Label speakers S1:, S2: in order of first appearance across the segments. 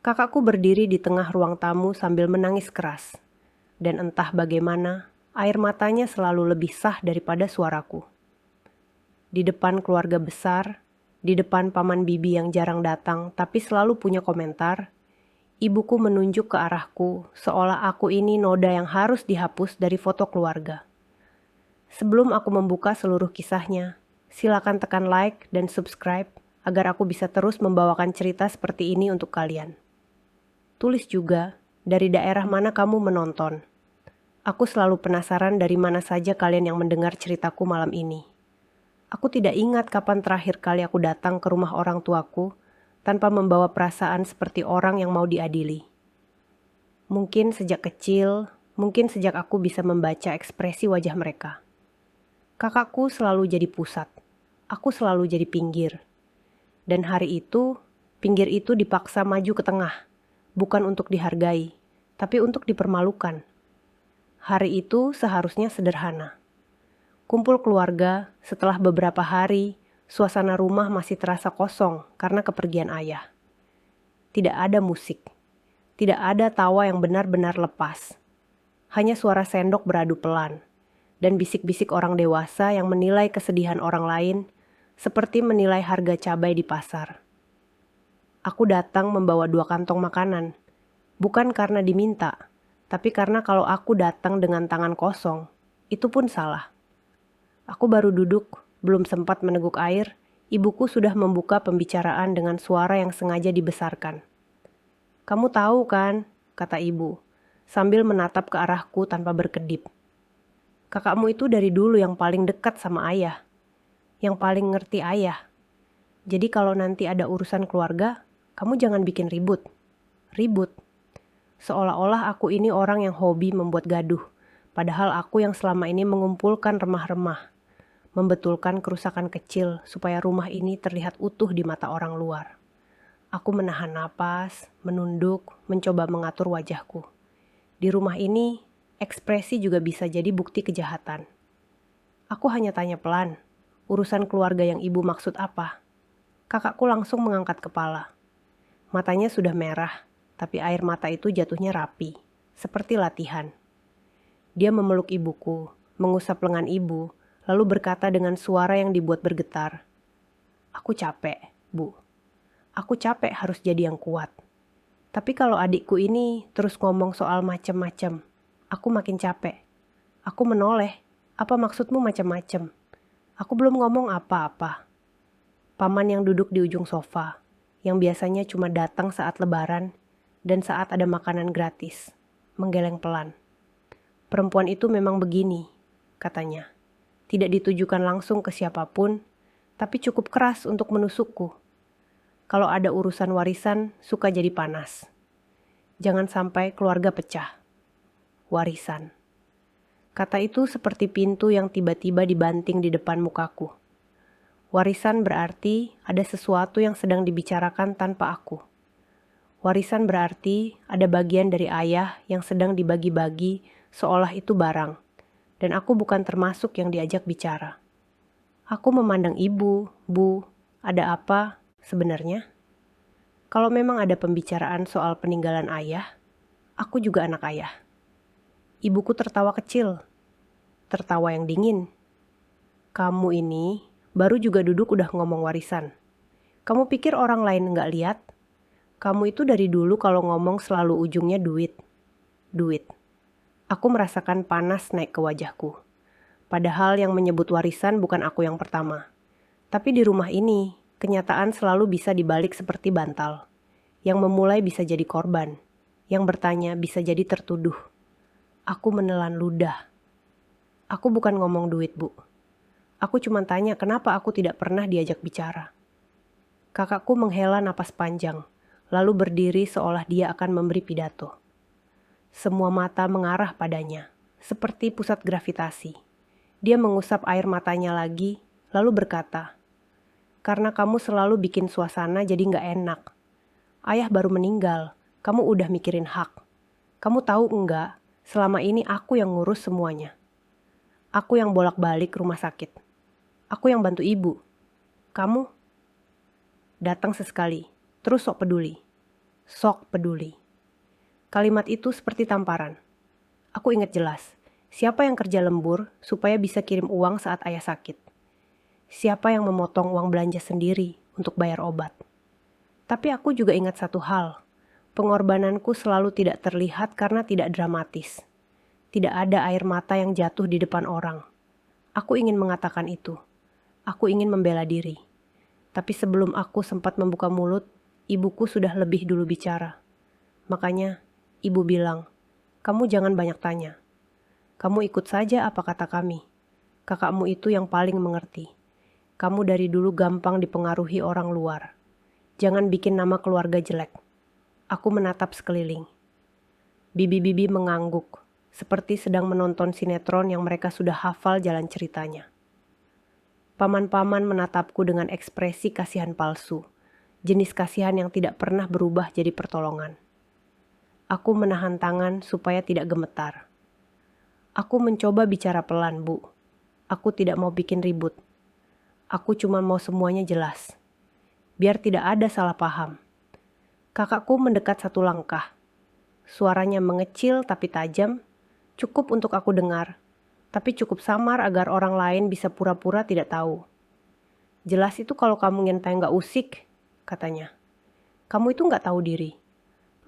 S1: Kakakku berdiri di tengah ruang tamu sambil menangis keras. Dan entah bagaimana, air matanya selalu lebih sah daripada suaraku. Di depan keluarga besar, di depan paman bibi yang jarang datang tapi selalu punya komentar, ibuku menunjuk ke arahku seolah aku ini noda yang harus dihapus dari foto keluarga. Sebelum aku membuka seluruh kisahnya, silakan tekan like dan subscribe agar aku bisa terus membawakan cerita seperti ini untuk kalian. Tulis juga dari daerah mana kamu menonton. Aku selalu penasaran dari mana saja kalian yang mendengar ceritaku malam ini. Aku tidak ingat kapan terakhir kali aku datang ke rumah orang tuaku tanpa membawa perasaan seperti orang yang mau diadili. Mungkin sejak kecil, mungkin sejak aku bisa membaca ekspresi wajah mereka. Kakakku selalu jadi pusat, aku selalu jadi pinggir. Dan hari itu, pinggir itu dipaksa maju ke tengah. Bukan untuk dihargai, tapi untuk dipermalukan. Hari itu seharusnya sederhana. Kumpul keluarga, setelah beberapa hari, suasana rumah masih terasa kosong karena kepergian ayah. Tidak ada musik, tidak ada tawa yang benar-benar lepas. Hanya suara sendok beradu pelan, dan bisik-bisik orang dewasa yang menilai kesedihan orang lain, seperti menilai harga cabai di pasar. Aku datang membawa 2 kantong makanan, bukan karena diminta, tapi karena kalau aku datang dengan tangan kosong, itu pun salah. Aku baru duduk, belum sempat meneguk air, ibuku sudah membuka pembicaraan dengan suara yang sengaja dibesarkan. "Kamu tahu kan?" kata ibu, sambil menatap ke arahku tanpa berkedip. "Kakakmu itu dari dulu yang paling dekat sama ayah, yang paling ngerti ayah. Jadi kalau nanti ada urusan keluarga, kamu jangan bikin ribut. Ribut. Seolah-olah aku ini orang yang hobi membuat gaduh, padahal aku yang selama ini mengumpulkan remah-remah, membetulkan kerusakan kecil supaya rumah ini terlihat utuh di mata orang luar. Aku menahan napas, menunduk, mencoba mengatur wajahku. Di rumah ini, ekspresi juga bisa jadi bukti kejahatan. Aku hanya tanya pelan, urusan keluarga yang ibu maksud apa? Kakakku langsung mengangkat kepala. Matanya sudah merah, tapi air mata itu jatuhnya rapi, seperti latihan. Dia memeluk ibuku, mengusap lengan ibu, lalu berkata dengan suara yang dibuat bergetar. "Aku capek, Bu. Aku capek harus jadi yang kuat. Tapi kalau adikku ini terus ngomong soal macem-macem, aku makin capek. Aku menoleh, apa maksudmu macem-macem? Aku belum ngomong apa-apa." Paman yang duduk di ujung sofa, yang biasanya cuma datang saat lebaran dan saat ada makanan gratis, menggeleng pelan. "Perempuan itu memang begini," katanya. Tidak ditujukan langsung ke siapapun, tapi cukup keras untuk menusukku. Kalau ada urusan warisan, suka jadi panas. Jangan sampai keluarga pecah. Warisan. Kata itu seperti pintu yang tiba-tiba dibanting di depan mukaku. Warisan berarti ada sesuatu yang sedang dibicarakan tanpa aku. Warisan berarti ada bagian dari ayah yang sedang dibagi-bagi seolah itu barang, dan aku bukan termasuk yang diajak bicara. Aku memandang ibu, Bu, ada apa sebenarnya? Kalau memang ada pembicaraan soal peninggalan ayah, aku juga anak ayah. Ibuku tertawa kecil, tertawa yang dingin. "Kamu ini baru juga duduk udah ngomong warisan. Kamu pikir orang lain nggak lihat? Kamu itu dari dulu kalau ngomong selalu ujungnya duit. Duit." Aku merasakan panas naik ke wajahku. Padahal yang menyebut warisan bukan aku yang pertama. Tapi di rumah ini, kenyataan selalu bisa dibalik seperti bantal. Yang memulai bisa jadi korban. Yang bertanya bisa jadi tertuduh. Aku menelan ludah. "Aku bukan ngomong duit, Bu. Aku cuma tanya kenapa aku tidak pernah diajak bicara." Kakakku menghela napas panjang, lalu berdiri seolah dia akan memberi pidato. Semua mata mengarah padanya, seperti pusat gravitasi. Dia mengusap air matanya lagi, lalu berkata, "Karena kamu selalu bikin suasana jadi gak enak. Ayah baru meninggal, kamu udah mikirin hak. Kamu tahu enggak, selama ini aku yang ngurus semuanya. Aku yang bolak-balik rumah sakit. Aku yang bantu ibu. Kamu datang sesekali, terus sok peduli. Sok peduli. Kalimat itu seperti tamparan. Aku ingat jelas, siapa yang kerja lembur supaya bisa kirim uang saat ayah sakit? Siapa yang memotong uang belanja sendiri untuk bayar obat? Tapi aku juga ingat satu hal, pengorbananku selalu tidak terlihat karena tidak dramatis. Tidak ada air mata yang jatuh di depan orang. Aku ingin mengatakan itu. Aku ingin membela diri. Tapi sebelum aku sempat membuka mulut, ibuku sudah lebih dulu bicara. Makanya, ibu bilang, "Kamu jangan banyak tanya. Kamu ikut saja apa kata kami. Kakakmu itu yang paling mengerti. Kamu dari dulu gampang dipengaruhi orang luar. Jangan bikin nama keluarga jelek." Aku menatap sekeliling. Bibi-bibi mengangguk, seperti sedang menonton sinetron yang mereka sudah hafal jalan ceritanya. Paman-paman menatapku dengan ekspresi kasihan palsu, jenis kasihan yang tidak pernah berubah jadi pertolongan. Aku menahan tangan supaya tidak gemetar. Aku mencoba bicara pelan, Bu. Aku tidak mau bikin ribut. Aku cuma mau semuanya jelas. Biar tidak ada salah paham. Kakakku mendekat satu langkah. Suaranya mengecil tapi tajam, cukup untuk aku dengar, tapi cukup samar agar orang lain bisa pura-pura tidak tahu. "Jelas itu kalau kamu nyentai nggak usik," katanya. "Kamu itu nggak tahu diri.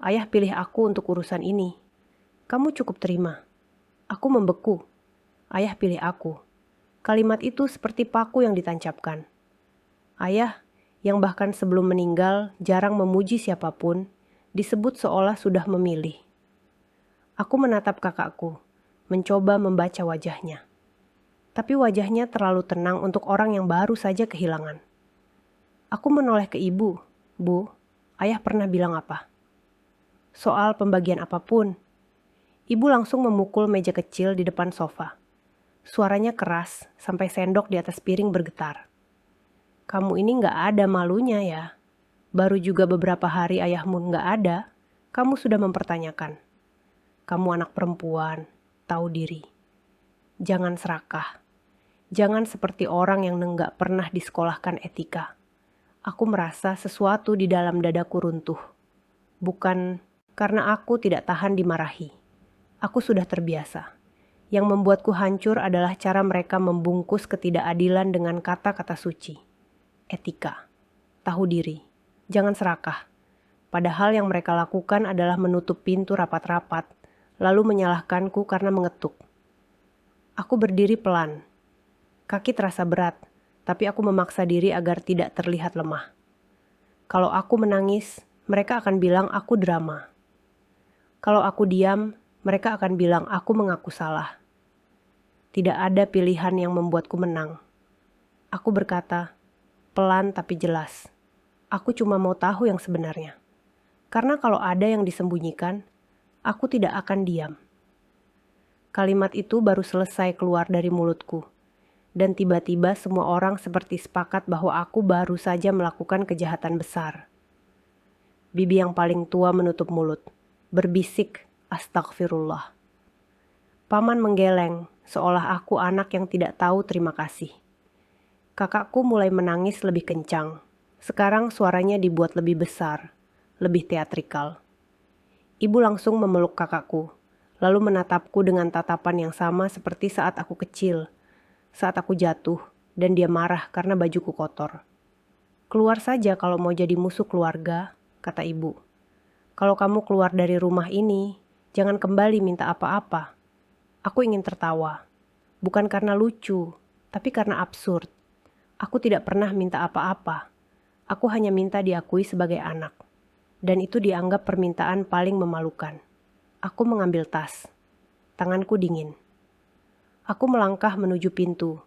S1: Ayah pilih aku untuk urusan ini. Kamu cukup terima." Aku membeku. Ayah pilih aku. Kalimat itu seperti paku yang ditancapkan. Ayah, yang bahkan sebelum meninggal jarang memuji siapapun, disebut seolah sudah memilih. Aku menatap kakakku, mencoba membaca wajahnya. Tapi wajahnya terlalu tenang untuk orang yang baru saja kehilangan. Aku menoleh ke ibu. "Bu, ayah pernah bilang apa?" "Soal pembagian apapun." Ibu langsung memukul meja kecil di depan sofa. Suaranya keras sampai sendok di atas piring bergetar. "Kamu ini gak ada malunya ya. Baru juga beberapa hari ayahmu gak ada, kamu sudah mempertanyakan. Kamu anak perempuan, tahu diri. Jangan serakah. Jangan seperti orang yang gak pernah disekolahkan etika." Aku merasa sesuatu di dalam dadaku runtuh. Bukan karena aku tidak tahan dimarahi. Aku sudah terbiasa. Yang membuatku hancur adalah cara mereka membungkus ketidakadilan dengan kata-kata suci. Etika, tahu diri, jangan serakah. Padahal yang mereka lakukan adalah menutup pintu rapat-rapat, lalu menyalahkanku karena mengetuk. Aku berdiri pelan. Kaki terasa berat, tapi aku memaksa diri agar tidak terlihat lemah. Kalau aku menangis, mereka akan bilang aku drama. Kalau aku diam, mereka akan bilang aku mengaku salah. Tidak ada pilihan yang membuatku menang. Aku berkata, pelan tapi jelas. Aku cuma mau tahu yang sebenarnya. Karena kalau ada yang disembunyikan, aku tidak akan diam. Kalimat itu baru selesai keluar dari mulutku. Dan tiba-tiba semua orang seperti sepakat bahwa aku baru saja melakukan kejahatan besar. Bibi yang paling tua menutup mulut, berbisik, "Astagfirullah." Paman menggeleng, seolah aku anak yang tidak tahu terima kasih. Kakakku mulai menangis lebih kencang. Sekarang suaranya dibuat lebih besar, lebih teatrikal. Ibu langsung memeluk kakakku, lalu menatapku dengan tatapan yang sama seperti saat aku kecil, saat aku jatuh dan dia marah karena bajuku kotor. "Keluar saja kalau mau jadi musuh keluarga," kata ibu. "Kalau kamu keluar dari rumah ini, jangan kembali minta apa-apa." Aku ingin tertawa, bukan karena lucu, tapi karena absurd. Aku tidak pernah minta apa-apa. Aku hanya minta diakui sebagai anak. Dan itu dianggap permintaan paling memalukan. Aku mengambil tas. Tanganku dingin. Aku melangkah menuju pintu,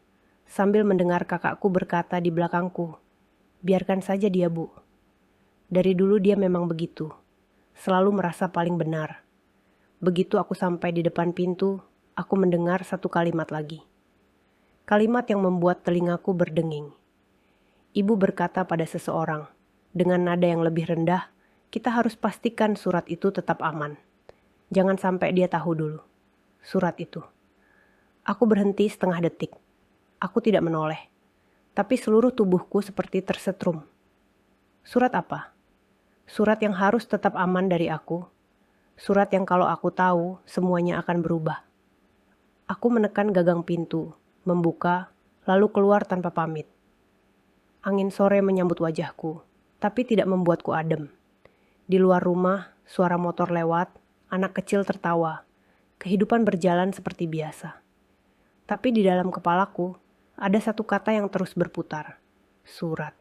S1: sambil mendengar kakakku berkata di belakangku, "Biarkan saja dia, Bu." Dari dulu dia memang begitu, selalu merasa paling benar. Begitu aku sampai di depan pintu, aku mendengar satu kalimat lagi. Kalimat yang membuat telingaku berdenging. Ibu berkata pada seseorang, dengan nada yang lebih rendah, "Kita harus pastikan surat itu tetap aman. Jangan sampai dia tahu dulu. Surat itu." Aku berhenti setengah detik. Aku tidak menoleh, tapi seluruh tubuhku seperti tersetrum. "Surat apa?" Surat yang harus tetap aman dari aku. Surat yang kalau aku tahu, semuanya akan berubah. Aku menekan gagang pintu, membuka, lalu keluar tanpa pamit. Angin sore menyambut wajahku, tapi tidak membuatku adem. Di luar rumah, suara motor lewat, anak kecil tertawa. Kehidupan berjalan seperti biasa. Tapi di dalam kepalaku, ada satu kata yang terus berputar. Surat.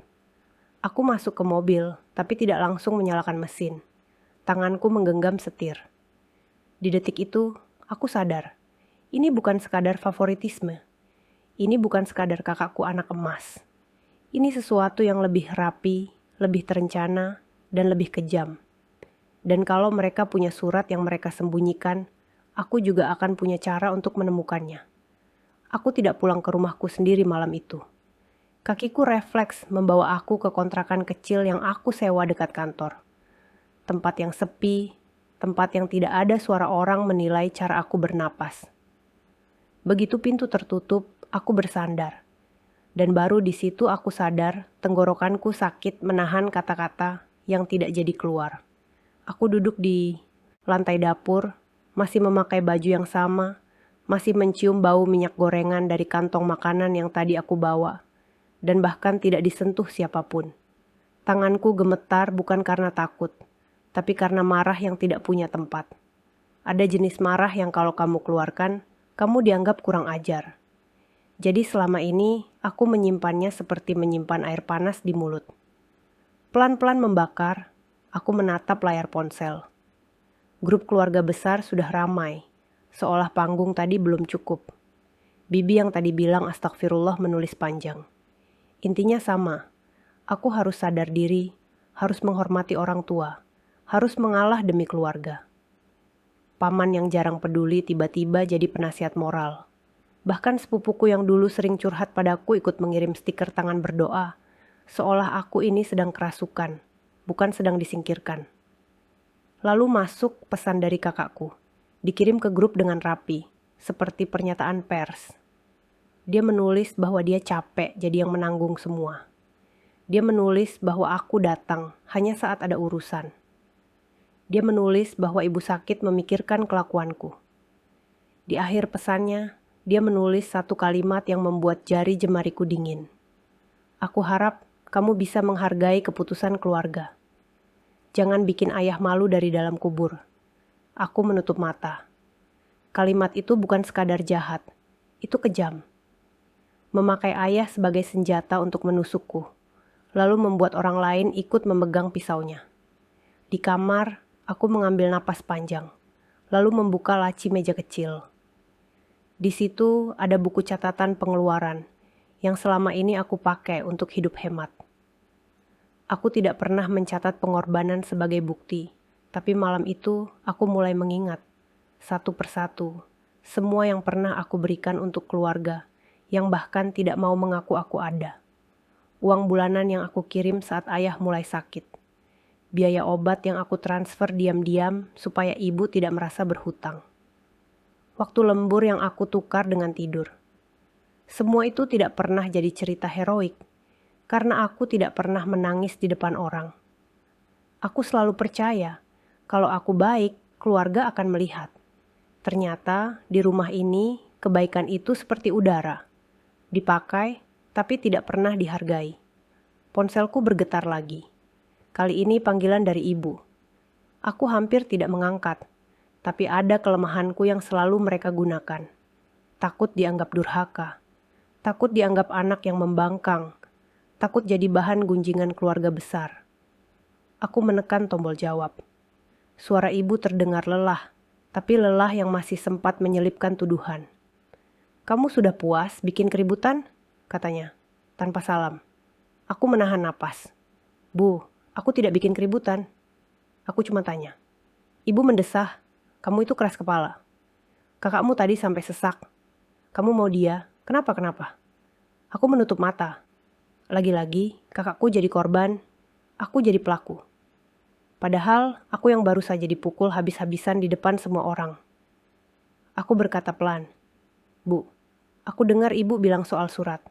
S1: Aku masuk ke mobil, tapi tidak langsung menyalakan mesin. Tanganku menggenggam setir. Di detik itu, aku sadar. Ini bukan sekadar favoritisme. Ini bukan sekadar kakakku anak emas. Ini sesuatu yang lebih rapi, lebih terencana, dan lebih kejam. Dan kalau mereka punya surat yang mereka sembunyikan, aku juga akan punya cara untuk menemukannya. Aku tidak pulang ke rumahku sendiri malam itu. Kakiku refleks membawa aku ke kontrakan kecil yang aku sewa dekat kantor. Tempat yang sepi, tempat yang tidak ada suara orang menilai cara aku bernapas. Begitu pintu tertutup, aku bersandar. Dan baru di situ aku sadar tenggorokanku sakit menahan kata-kata yang tidak jadi keluar. Aku duduk di lantai dapur, masih memakai baju yang sama, masih mencium bau minyak gorengan dari kantong makanan yang tadi aku bawa, dan bahkan tidak disentuh siapapun. Tanganku gemetar bukan karena takut, tapi karena marah yang tidak punya tempat. Ada jenis marah yang kalau kamu keluarkan, kamu dianggap kurang ajar. Jadi selama ini, aku menyimpannya seperti menyimpan air panas di mulut. Pelan-pelan membakar, aku menatap layar ponsel. Grup keluarga besar sudah ramai, seolah panggung tadi belum cukup. Bibi yang tadi bilang astagfirullah menulis panjang. Intinya sama, aku harus sadar diri, harus menghormati orang tua, harus mengalah demi keluarga. Paman yang jarang peduli tiba-tiba jadi penasihat moral. Bahkan sepupuku yang dulu sering curhat padaku ikut mengirim stiker tangan berdoa, seolah aku ini sedang kerasukan, bukan sedang disingkirkan. Lalu masuk pesan dari kakakku, dikirim ke grup dengan rapi, seperti pernyataan pers. Dia menulis bahwa dia capek jadi yang menanggung semua. Dia menulis bahwa aku datang hanya saat ada urusan. Dia menulis bahwa ibu sakit memikirkan kelakuanku. Di akhir pesannya, dia menulis satu kalimat yang membuat jari jemariku dingin. Aku harap kamu bisa menghargai keputusan keluarga. Jangan bikin ayah malu dari dalam kubur. Aku menutup mata. Kalimat itu bukan sekadar jahat, itu kejam. Memakai ayah sebagai senjata untuk menusukku, lalu membuat orang lain ikut memegang pisaunya. Di kamar, aku mengambil napas panjang, lalu membuka laci meja kecil. Di situ ada buku catatan pengeluaran yang selama ini aku pakai untuk hidup hemat. Aku tidak pernah mencatat pengorbanan sebagai bukti, tapi malam itu aku mulai mengingat, satu persatu, semua yang pernah aku berikan untuk keluarga, yang bahkan tidak mau mengaku aku ada. Uang bulanan yang aku kirim saat ayah mulai sakit. Biaya obat yang aku transfer diam-diam supaya ibu tidak merasa berhutang. Waktu lembur yang aku tukar dengan tidur. Semua itu tidak pernah jadi cerita heroik, karena aku tidak pernah menangis di depan orang. Aku selalu percaya, kalau aku baik, keluarga akan melihat. Ternyata di rumah ini, kebaikan itu seperti udara. Dipakai, tapi tidak pernah dihargai. Ponselku bergetar lagi. Kali ini panggilan dari ibu. Aku hampir tidak mengangkat, tapi ada kelemahanku yang selalu mereka gunakan. Takut dianggap durhaka, takut dianggap anak yang membangkang, takut jadi bahan gunjingan keluarga besar. Aku menekan tombol jawab. Suara ibu terdengar lelah, tapi lelah yang masih sempat menyelipkan tuduhan. "Kamu sudah puas bikin keributan?" katanya, tanpa salam. Aku menahan napas. "Bu, aku tidak bikin keributan." Aku cuma tanya. Ibu mendesah, "Kamu itu keras kepala. Kakakmu tadi sampai sesak. Kamu mau dia, kenapa? Aku menutup mata. Lagi-lagi, kakakku jadi korban, aku jadi pelaku. Padahal, aku yang baru saja dipukul habis-habisan di depan semua orang. Aku berkata pelan, "Bu, aku dengar ibu bilang soal surat."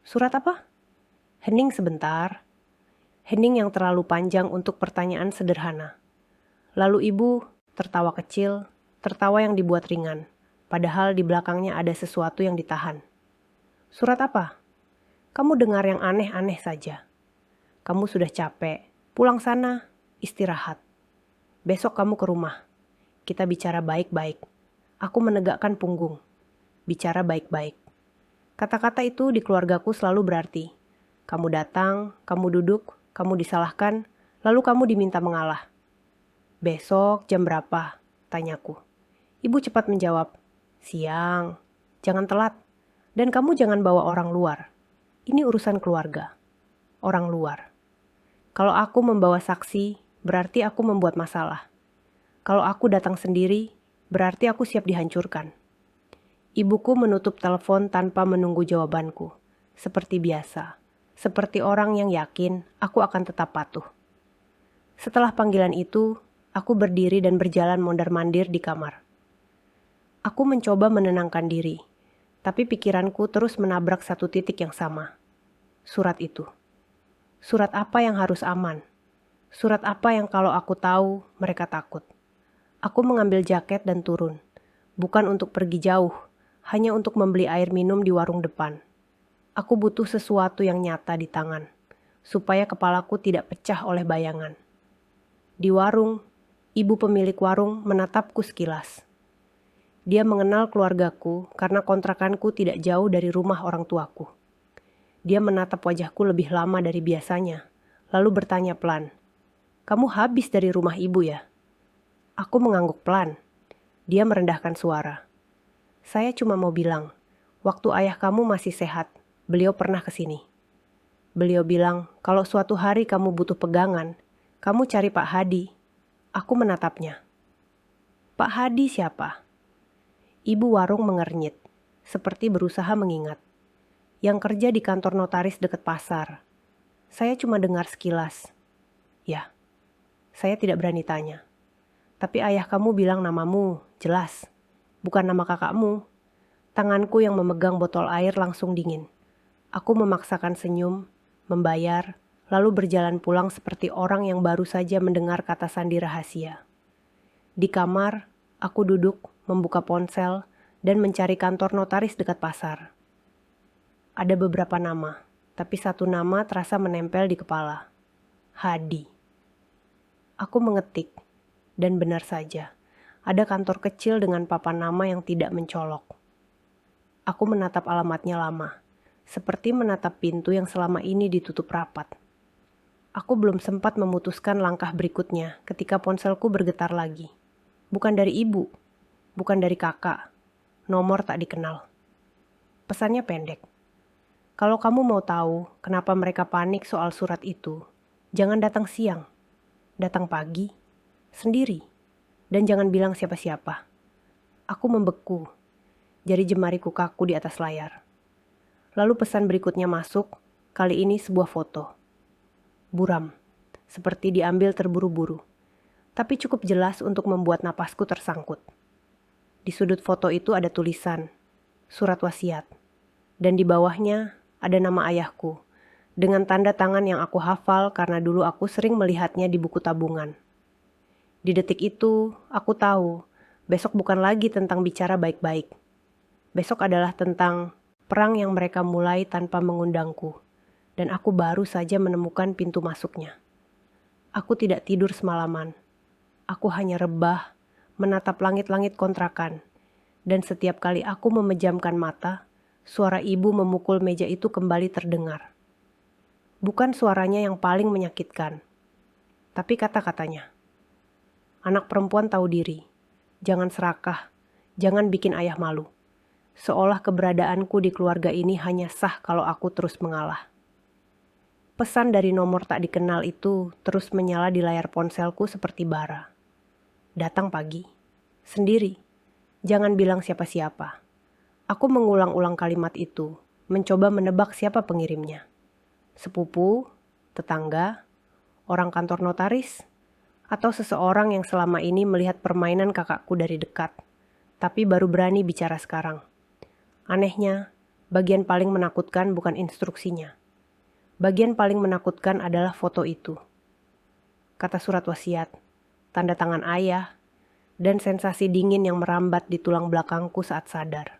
S1: "Surat apa?" "Hening sebentar." Hening yang terlalu panjang untuk pertanyaan sederhana. Lalu ibu tertawa kecil, tertawa yang dibuat ringan, padahal di belakangnya ada sesuatu yang ditahan. Surat apa? Kamu dengar yang aneh-aneh saja. Kamu sudah capek, pulang sana, istirahat. Besok kamu ke rumah. Kita bicara baik-baik. Aku menegakkan punggung. Bicara baik-baik. Kata-kata itu di keluargaku selalu berarti, kamu datang, kamu duduk, kamu disalahkan, lalu kamu diminta mengalah. Besok jam berapa? Tanyaku. Ibu cepat menjawab, siang, jangan telat, dan kamu jangan bawa orang luar. Ini urusan keluarga. Orang luar. Kalau aku membawa saksi, berarti aku membuat masalah. Kalau aku datang sendiri, berarti aku siap dihancurkan. Ibuku menutup telepon tanpa menunggu jawabanku. Seperti biasa. Seperti orang yang yakin aku akan tetap patuh. Setelah panggilan itu, aku berdiri dan berjalan mondar-mandir di kamar. Aku mencoba menenangkan diri, tapi pikiranku terus menabrak satu titik yang sama. Surat itu. Surat apa yang harus aman? Surat apa yang kalau aku tahu, mereka takut? Aku mengambil jaket dan turun. Bukan untuk pergi jauh, hanya untuk membeli air minum di warung depan. Aku butuh sesuatu yang nyata di tangan, supaya kepalaku tidak pecah oleh bayangan. Di warung, ibu pemilik warung menatapku sekilas. Dia mengenal keluargaku karena kontrakanku tidak jauh dari rumah orang tuaku. Dia menatap wajahku lebih lama dari biasanya, lalu bertanya pelan, "Kamu habis dari rumah ibu ya?" Aku mengangguk pelan. Dia merendahkan suara. "Saya cuma mau bilang, waktu ayah kamu masih sehat, beliau pernah ke sini. Beliau bilang, kalau suatu hari kamu butuh pegangan, kamu cari Pak Hadi." Aku menatapnya. "Pak Hadi siapa?" Ibu warung mengernyit, seperti berusaha mengingat. "Yang kerja di kantor notaris dekat pasar." Saya cuma dengar sekilas. Ya, saya tidak berani tanya. "Tapi ayah kamu bilang namamu, jelas. Bukan nama kakakmu." Tanganku yang memegang botol air langsung dingin. Aku memaksakan senyum, membayar, lalu berjalan pulang seperti orang yang baru saja mendengar kata sandi rahasia. Di kamar, aku duduk, membuka ponsel, dan mencari kantor notaris dekat pasar. Ada beberapa nama, tapi satu nama terasa menempel di kepala. Hadi. Aku mengetik. Dan benar saja, ada kantor kecil dengan papan nama yang tidak mencolok. Aku menatap alamatnya lama, seperti menatap pintu yang selama ini ditutup rapat. Aku belum sempat memutuskan langkah berikutnya ketika ponselku bergetar lagi. Bukan dari ibu, bukan dari kakak, nomor tak dikenal. Pesannya pendek. "Kalau kamu mau tahu kenapa mereka panik soal surat itu, jangan datang siang, datang pagi. Sendiri, dan jangan bilang siapa-siapa." Aku membeku, jari jemariku kaku di atas layar. Lalu pesan berikutnya masuk, kali ini sebuah foto. Buram, seperti diambil terburu-buru, tapi cukup jelas untuk membuat napasku tersangkut. Di sudut foto itu ada tulisan, surat wasiat, dan di bawahnya ada nama ayahku, dengan tanda tangan yang aku hafal karena dulu aku sering melihatnya di buku tabungan. Di detik itu, aku tahu, besok bukan lagi tentang bicara baik-baik. Besok adalah tentang perang yang mereka mulai tanpa mengundangku, dan aku baru saja menemukan pintu masuknya. Aku tidak tidur semalaman. Aku hanya rebah, menatap langit-langit kontrakan, dan setiap kali aku memejamkan mata, suara ibu memukul meja itu kembali terdengar. Bukan suaranya yang paling menyakitkan, tapi kata-katanya. "Anak perempuan tahu diri. Jangan serakah. Jangan bikin ayah malu." Seolah keberadaanku di keluarga ini hanya sah kalau aku terus mengalah. Pesan dari nomor tak dikenal itu terus menyala di layar ponselku seperti bara. Datang pagi. Sendiri. Jangan bilang siapa-siapa. Aku mengulang-ulang kalimat itu, mencoba menebak siapa pengirimnya. Sepupu, tetangga, orang kantor notaris, atau seseorang yang selama ini melihat permainan kakakku dari dekat, tapi baru berani bicara sekarang. Anehnya, bagian paling menakutkan bukan instruksinya. Bagian paling menakutkan adalah foto itu. Kata surat wasiat, tanda tangan ayah, dan sensasi dingin yang merambat di tulang belakangku saat sadar.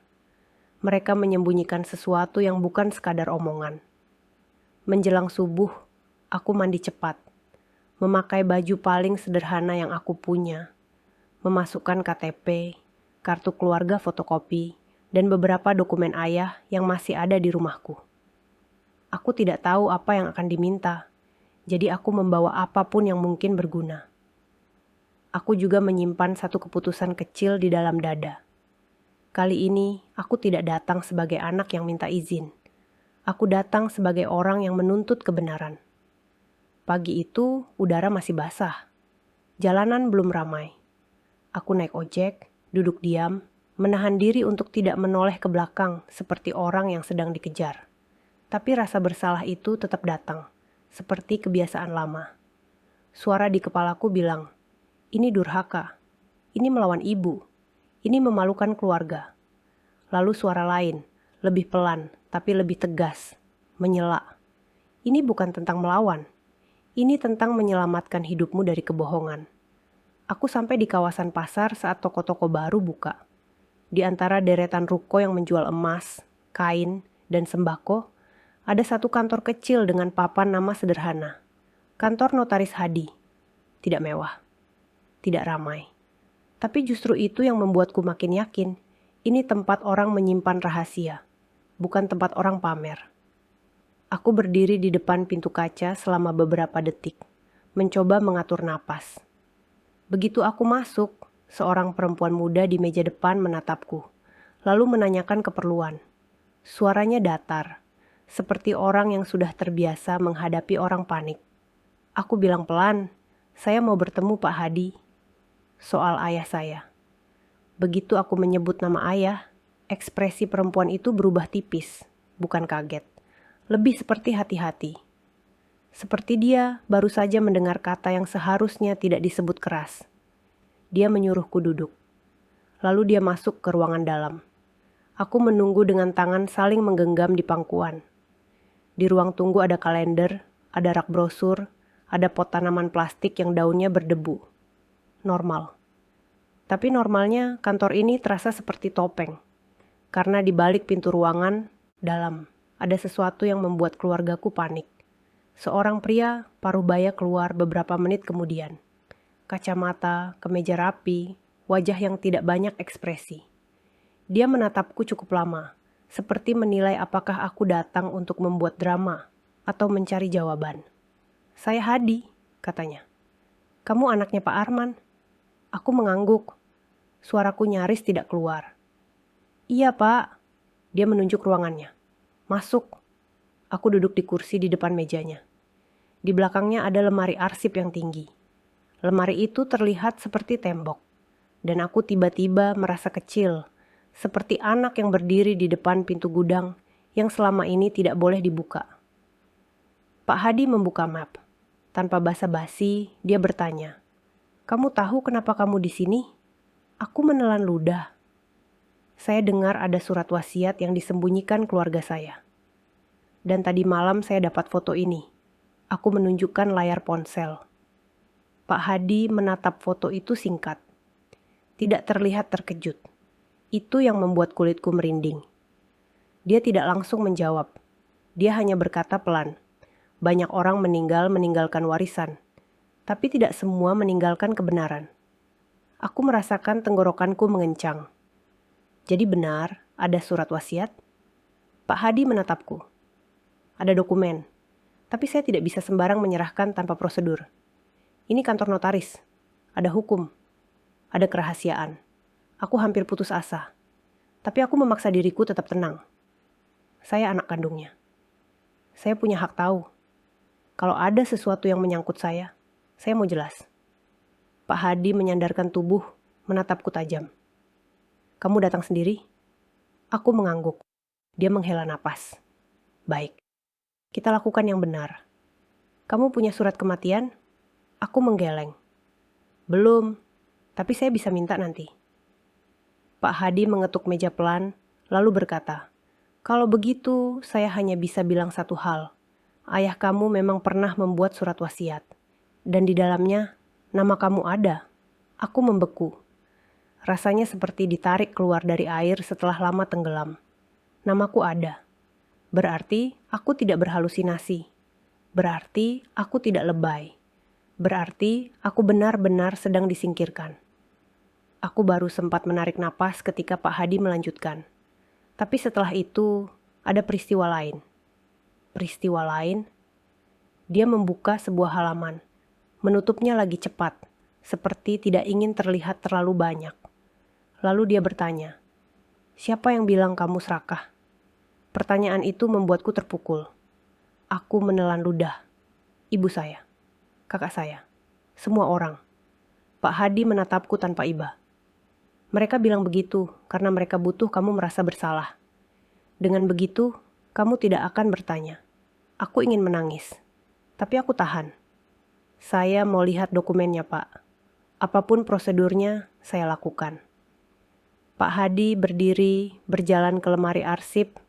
S1: Mereka menyembunyikan sesuatu yang bukan sekadar omongan. Menjelang subuh, aku mandi cepat, memakai baju paling sederhana yang aku punya, memasukkan KTP, kartu keluarga fotokopi, dan beberapa dokumen ayah yang masih ada di rumahku. Aku tidak tahu apa yang akan diminta, jadi aku membawa apapun yang mungkin berguna. Aku juga menyimpan satu keputusan kecil di dalam dada. Kali ini, aku tidak datang sebagai anak yang minta izin. Aku datang sebagai orang yang menuntut kebenaran. Pagi itu, udara masih basah. Jalanan belum ramai. Aku naik ojek, duduk diam, menahan diri untuk tidak menoleh ke belakang seperti orang yang sedang dikejar. Tapi rasa bersalah itu tetap datang, seperti kebiasaan lama. Suara di kepalaku bilang, ini durhaka, ini melawan ibu, ini memalukan keluarga. Lalu suara lain, lebih pelan tapi lebih tegas, menyela. Ini bukan tentang melawan, ini tentang menyelamatkan hidupmu dari kebohongan. Aku sampai di kawasan pasar saat toko-toko baru buka. Di antara deretan ruko yang menjual emas, kain, dan sembako, ada satu kantor kecil dengan papan nama sederhana. Kantor Notaris Hadi. Tidak mewah, tidak ramai. Tapi justru itu yang membuatku makin yakin, ini tempat orang menyimpan rahasia, bukan tempat orang pamer. Aku berdiri di depan pintu kaca selama beberapa detik, mencoba mengatur napas. Begitu aku masuk, seorang perempuan muda di meja depan menatapku, lalu menanyakan keperluan. Suaranya datar, seperti orang yang sudah terbiasa menghadapi orang panik. Aku bilang pelan, saya mau bertemu Pak Hadi. Soal ayah saya. Begitu aku menyebut nama ayah, ekspresi perempuan itu berubah tipis, bukan kaget. Lebih seperti hati-hati. Seperti dia baru saja mendengar kata yang seharusnya tidak disebut keras. Dia menyuruhku duduk. Lalu dia masuk ke ruangan dalam. Aku menunggu dengan tangan saling menggenggam di pangkuan. Di ruang tunggu ada kalender, ada rak brosur, ada pot tanaman plastik yang daunnya berdebu. Normal. Tapi normalnya kantor ini terasa seperti topeng. Karena di balik pintu ruangan, dalam, ada sesuatu yang membuat keluargaku panik. Seorang pria parubaya keluar beberapa menit kemudian. Kacamata, kemeja rapi, wajah yang tidak banyak ekspresi. Dia menatapku cukup lama, seperti menilai apakah aku datang untuk membuat drama atau mencari jawaban. Saya Hadi, katanya. Kamu anaknya Pak Arman? Aku mengangguk. Suaraku nyaris tidak keluar. Iya Pak. Dia menunjuk ruangannya. Masuk. Aku duduk di kursi di depan mejanya. Di belakangnya ada lemari arsip yang tinggi. Lemari itu terlihat seperti tembok. Dan aku tiba-tiba merasa kecil, seperti anak yang berdiri di depan pintu gudang yang selama ini tidak boleh dibuka. Pak Hadi membuka map. Tanpa basa-basi, dia bertanya, "Kamu tahu kenapa kamu di sini?" Aku menelan ludah. Saya dengar ada surat wasiat yang disembunyikan keluarga saya. Dan tadi malam saya dapat foto ini. Aku menunjukkan layar ponsel. Pak Hadi menatap foto itu singkat. Tidak terlihat terkejut. Itu yang membuat kulitku merinding. Dia tidak langsung menjawab. Dia hanya berkata pelan. Banyak orang meninggalkan warisan. Tapi tidak semua meninggalkan kebenaran. Aku merasakan tenggorokanku mengencang. Jadi benar, ada surat wasiat? Pak Hadi menatapku. Ada dokumen. Tapi saya tidak bisa sembarang menyerahkan tanpa prosedur. Ini kantor notaris. Ada hukum. Ada kerahasiaan. Aku hampir putus asa. Tapi aku memaksa diriku tetap tenang. Saya anak kandungnya. Saya punya hak tahu. Kalau ada sesuatu yang menyangkut saya mau jelas. Pak Hadi menyandarkan tubuh, menatapku tajam. Kamu datang sendiri? Aku mengangguk. Dia menghela napas. Baik. Kita lakukan yang benar. Kamu punya surat kematian? Aku menggeleng. Belum, tapi saya bisa minta nanti. Pak Hadi mengetuk meja pelan, lalu berkata, kalau begitu saya hanya bisa bilang satu hal. Ayah kamu memang pernah membuat surat wasiat, dan di dalamnya nama kamu ada. Aku membeku. Rasanya seperti ditarik keluar dari air setelah lama tenggelam. Namaku ada. Berarti aku tidak berhalusinasi. Berarti aku tidak lebay. Berarti aku benar-benar sedang disingkirkan. Aku baru sempat menarik napas ketika Pak Hadi melanjutkan. Tapi setelah itu ada peristiwa lain. Peristiwa lain? Dia membuka sebuah halaman. Menutupnya lagi cepat, seperti tidak ingin terlihat terlalu banyak. Lalu dia bertanya, "Siapa yang bilang kamu serakah?" Pertanyaan itu membuatku terpukul. Aku menelan ludah. Ibu saya, kakak saya, semua orang. Pak Hadi menatapku tanpa iba. Mereka bilang begitu karena mereka butuh kamu merasa bersalah. Dengan begitu, kamu tidak akan bertanya. Aku ingin menangis, tapi aku tahan. Saya mau lihat dokumennya, Pak. Apapun prosedurnya, saya lakukan. Pak Hadi berdiri, berjalan ke lemari arsip,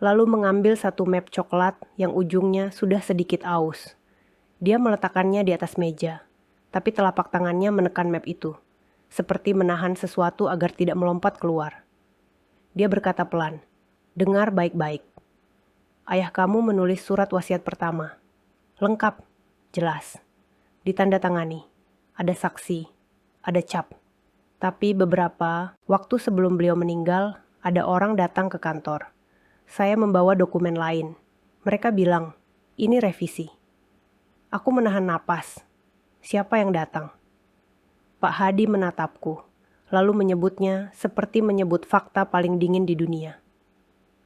S1: lalu mengambil satu map coklat yang ujungnya sudah sedikit aus. Dia meletakkannya di atas meja, tapi telapak tangannya menekan map itu, seperti menahan sesuatu agar tidak melompat keluar. Dia berkata pelan, "Dengar baik-baik. Ayah kamu menulis surat wasiat pertama. Lengkap, jelas. Ditandatangani, ada saksi, ada cap. Tapi beberapa waktu sebelum beliau meninggal, ada orang datang ke kantor. Saya membawa dokumen lain. Mereka bilang, ini revisi." Aku menahan napas. Siapa yang datang? Pak Hadi menatapku, lalu menyebutnya seperti menyebut fakta paling dingin di dunia.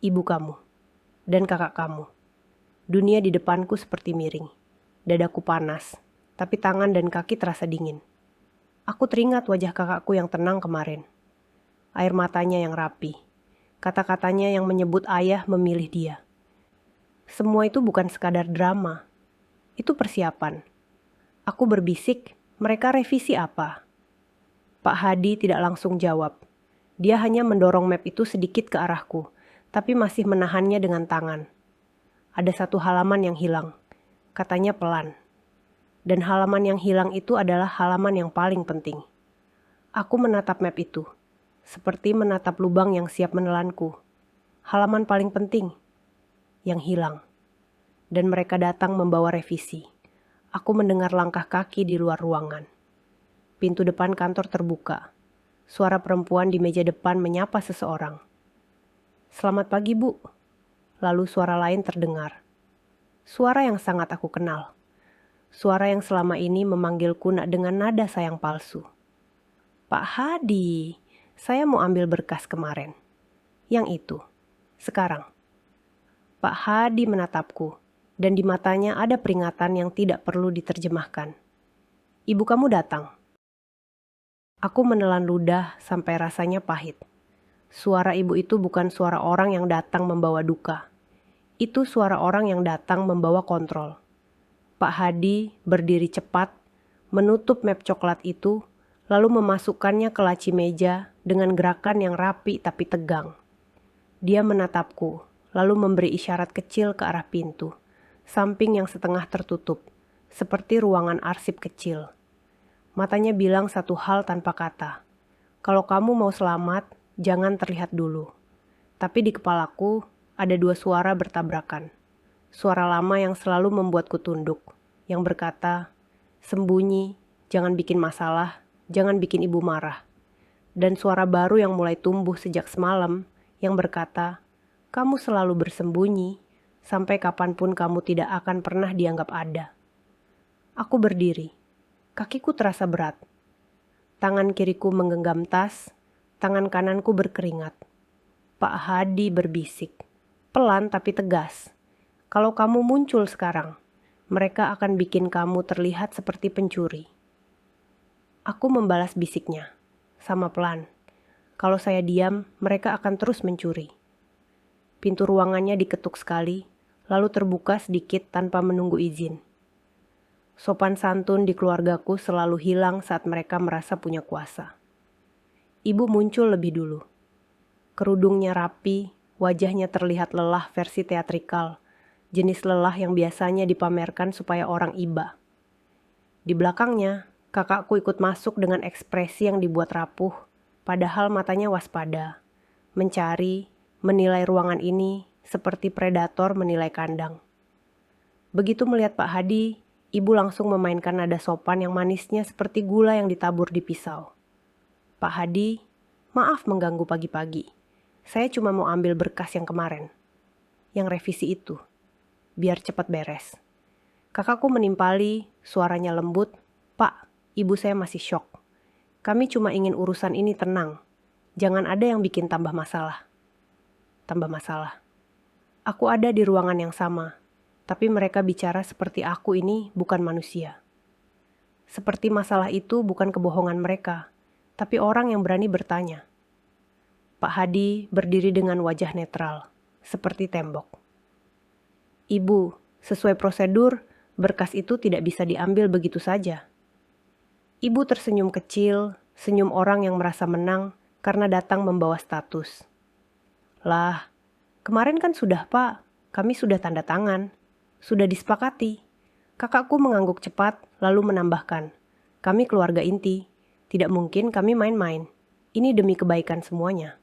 S1: Ibu kamu dan kakak kamu. Dunia di depanku seperti miring. Dadaku panas, tapi tangan dan kaki terasa dingin. Aku teringat wajah kakakku yang tenang kemarin. Air matanya yang rapi. Kata-katanya yang menyebut ayah memilih dia. Semua itu bukan sekadar drama. Itu persiapan. Aku berbisik, mereka revisi apa? Pak Hadi tidak langsung jawab. Dia hanya mendorong map itu sedikit ke arahku, tapi masih menahannya dengan tangan. Ada satu halaman yang hilang. Katanya pelan. Dan halaman yang hilang itu adalah halaman yang paling penting. Aku menatap map itu, seperti menatap lubang yang siap menelanku. Halaman paling penting, yang hilang. Dan mereka datang membawa revisi. Aku mendengar langkah kaki di luar ruangan. Pintu depan kantor terbuka. Suara perempuan di meja depan menyapa seseorang. "Selamat pagi, Bu." Lalu suara lain terdengar. Suara yang sangat aku kenal. Suara yang selama ini memanggilku dengan nada sayang palsu. "Pak Hadi, saya mau ambil berkas kemarin." Yang itu, sekarang. Pak Hadi menatapku, dan di matanya ada peringatan yang tidak perlu diterjemahkan. "Ibu kamu datang." Aku menelan ludah sampai rasanya pahit. Suara ibu itu bukan suara orang yang datang membawa duka. Itu suara orang yang datang membawa kontrol. Pak Hadi berdiri cepat, menutup map coklat itu, lalu memasukkannya ke laci meja dengan gerakan yang rapi tapi tegang. Dia menatapku, lalu memberi isyarat kecil ke arah pintu, samping yang setengah tertutup, seperti ruangan arsip kecil. Matanya bilang satu hal tanpa kata. "Kalau kamu mau selamat, jangan terlihat dulu." Tapi di kepalaku ada dua suara bertabrakan. Suara lama yang selalu membuatku tunduk, yang berkata, "Sembunyi, jangan bikin masalah, jangan bikin ibu marah." Dan suara baru yang mulai tumbuh sejak semalam, yang berkata, "Kamu selalu bersembunyi, sampai kapanpun kamu tidak akan pernah dianggap ada." Aku berdiri, kakiku terasa berat. Tangan kiriku menggenggam tas, tangan kananku berkeringat. Pak Hadi berbisik, pelan tapi tegas. "Kalau kamu muncul sekarang, mereka akan bikin kamu terlihat seperti pencuri." Aku membalas bisiknya, sama pelan. Kalau saya diam, mereka akan terus mencuri. Pintu ruangannya diketuk sekali, lalu terbuka sedikit tanpa menunggu izin. Sopan santun di keluargaku selalu hilang saat mereka merasa punya kuasa. Ibu muncul lebih dulu. Kerudungnya rapi, wajahnya terlihat lelah versi teatrikal, jenis lelah yang biasanya dipamerkan supaya orang iba. Di belakangnya, kakakku ikut masuk dengan ekspresi yang dibuat rapuh, padahal matanya waspada, mencari, menilai ruangan ini seperti predator menilai kandang. Begitu melihat Pak Hadi, ibu langsung memainkan nada sopan yang manisnya seperti gula yang ditabur di pisau. Pak Hadi, maaf mengganggu pagi-pagi. Saya cuma mau ambil berkas yang kemarin. Yang revisi itu. Biar cepat beres. Kakakku menimpali, suaranya lembut. Pak, ibu saya masih syok. Kami cuma ingin urusan ini tenang. Jangan ada yang bikin tambah masalah. Tambah masalah. Aku ada di ruangan yang sama. Tapi mereka bicara seperti aku ini bukan manusia. Seperti masalah itu bukan kebohongan mereka, tapi orang yang berani bertanya. Pak Hadi berdiri dengan wajah netral, seperti tembok. Ibu, sesuai prosedur, berkas itu tidak bisa diambil begitu saja. Ibu tersenyum kecil, senyum orang yang merasa menang karena datang membawa status. Lah, kemarin kan sudah Pak, kami sudah tanda tangan. Sudah disepakati. Kakakku mengangguk cepat lalu menambahkan, kami keluarga inti, tidak mungkin kami main-main. Ini demi kebaikan semuanya.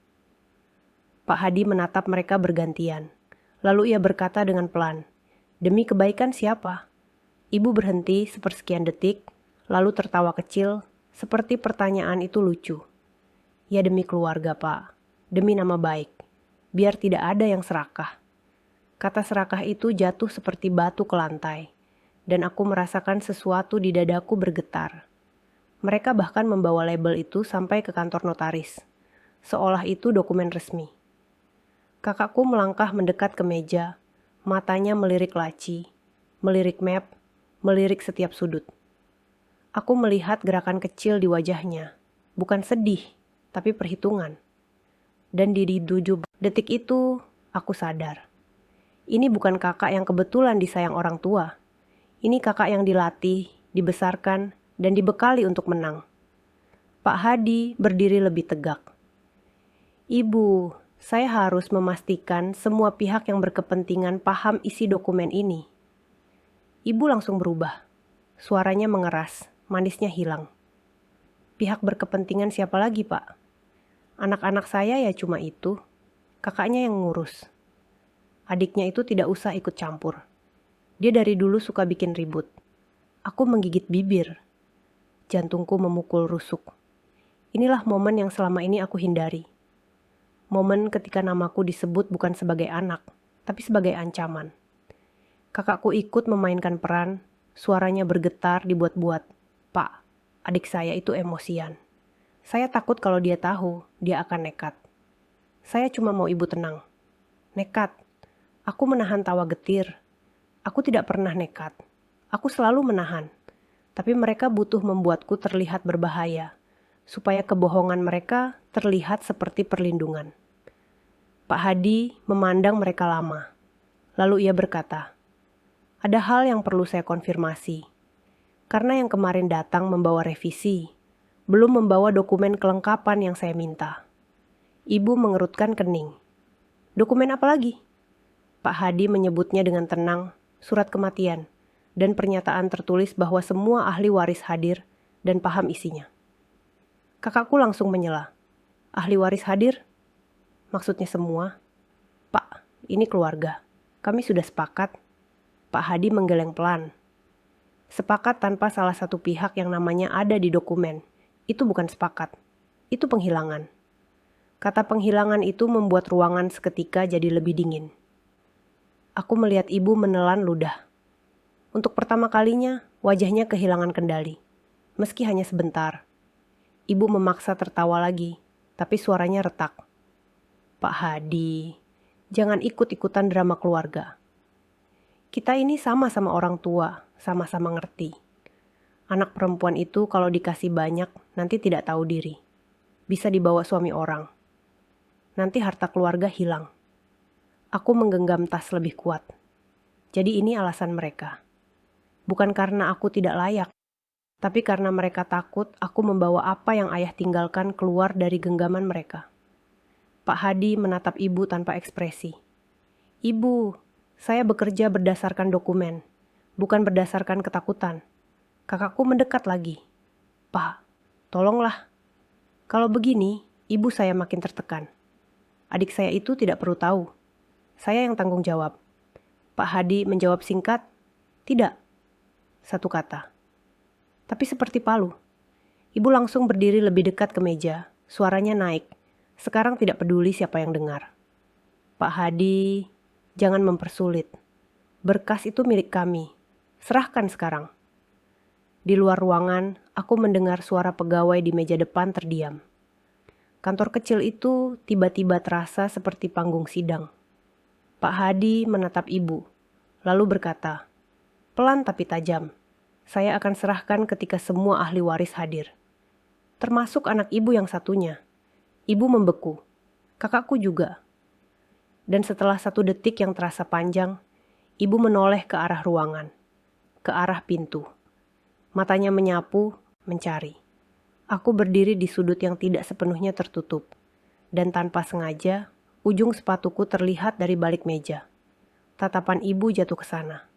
S1: Pak Hadi menatap mereka bergantian. Lalu ia berkata dengan pelan, demi kebaikan siapa? Ibu berhenti sepersekian detik, lalu tertawa kecil, seperti pertanyaan itu lucu. Ya demi keluarga Pak, demi nama baik, biar tidak ada yang serakah. Kata serakah itu jatuh seperti batu ke lantai, dan aku merasakan sesuatu di dadaku bergetar. Mereka bahkan membawa label itu sampai ke kantor notaris, seolah itu dokumen resmi. Kakakku melangkah mendekat ke meja, matanya melirik laci, melirik map, melirik setiap sudut. Aku melihat gerakan kecil di wajahnya, bukan sedih, tapi perhitungan. Dan di 7 detik itu, aku sadar. Ini bukan kakak yang kebetulan disayang orang tua. Ini kakak yang dilatih, dibesarkan, dan dibekali untuk menang. Pak Hadi berdiri lebih tegak. Ibu, saya harus memastikan semua pihak yang berkepentingan paham isi dokumen ini. Ibu langsung berubah. Suaranya mengeras, manisnya hilang. Pihak berkepentingan siapa lagi, Pak? Anak-anak saya ya cuma itu. Kakaknya yang ngurus. Adiknya itu tidak usah ikut campur. Dia dari dulu suka bikin ribut. Aku menggigit bibir. Jantungku memukul rusuk. Inilah momen yang selama ini aku hindari. Momen ketika namaku disebut bukan sebagai anak, tapi sebagai ancaman. Kakakku ikut memainkan peran, suaranya bergetar dibuat-buat. Pak, adik saya itu emosian. Saya takut kalau dia tahu, dia akan nekat. Saya cuma mau ibu tenang. Nekat. Aku menahan tawa getir. Aku tidak pernah nekat. Aku selalu menahan. Tapi mereka butuh membuatku terlihat berbahaya, supaya kebohongan mereka terlihat seperti perlindungan. Pak Hadi memandang mereka lama. Lalu ia berkata, ada hal yang perlu saya konfirmasi. Karena yang kemarin datang membawa revisi, belum membawa dokumen kelengkapan yang saya minta. Ibu mengerutkan kening. Dokumen apa lagi? Pak Hadi menyebutnya dengan tenang, surat kematian, dan pernyataan tertulis bahwa semua ahli waris hadir dan paham isinya. Kakakku langsung menyela. Ahli waris hadir? Maksudnya semua? Pak, ini keluarga. Kami sudah sepakat. Pak Hadi menggeleng pelan. Sepakat tanpa salah satu pihak yang namanya ada di dokumen. Itu bukan sepakat. Itu penghilangan. Kata penghilangan itu membuat ruangan seketika jadi lebih dingin. Aku melihat ibu menelan ludah. Untuk pertama kalinya, wajahnya kehilangan kendali. Meski hanya sebentar. Ibu memaksa tertawa lagi, tapi suaranya retak. Pak Hadi, jangan ikut-ikutan drama keluarga. Kita ini sama-sama orang tua, sama-sama ngerti. Anak perempuan itu kalau dikasih banyak, nanti tidak tahu diri. Bisa dibawa suami orang. Nanti harta keluarga hilang. Aku menggenggam tas lebih kuat. Jadi ini alasan mereka. Bukan karena aku tidak layak, tapi karena mereka takut aku membawa apa yang ayah tinggalkan keluar dari genggaman mereka. Pak Hadi menatap ibu tanpa ekspresi. Ibu, Saya bekerja berdasarkan dokumen, bukan berdasarkan ketakutan. Kakakku mendekat lagi. Pak, tolonglah. Kalau begini, ibu saya makin tertekan. Adik saya itu tidak perlu tahu. Saya yang tanggung jawab. Pak Hadi menjawab singkat, tidak. Satu kata. Tapi seperti palu. Ibu langsung berdiri lebih dekat ke meja. Suaranya naik. Sekarang tidak peduli siapa yang dengar. Pak Hadi, jangan mempersulit. Berkas itu milik kami. Serahkan sekarang. Di luar ruangan, aku mendengar suara pegawai di meja depan terdiam. Kantor kecil itu tiba-tiba terasa seperti panggung sidang. Pak Hadi menatap ibu, lalu berkata, pelan tapi tajam, saya akan serahkan ketika semua ahli waris hadir. Termasuk anak ibu yang satunya. Ibu membeku, kakakku juga. Dan setelah 1 detik yang terasa panjang, ibu menoleh ke arah ruangan, ke arah pintu. Matanya menyapu, mencari. Aku berdiri di sudut yang tidak sepenuhnya tertutup, dan tanpa sengaja, ujung sepatuku terlihat dari balik meja. Tatapan ibu jatuh ke sana.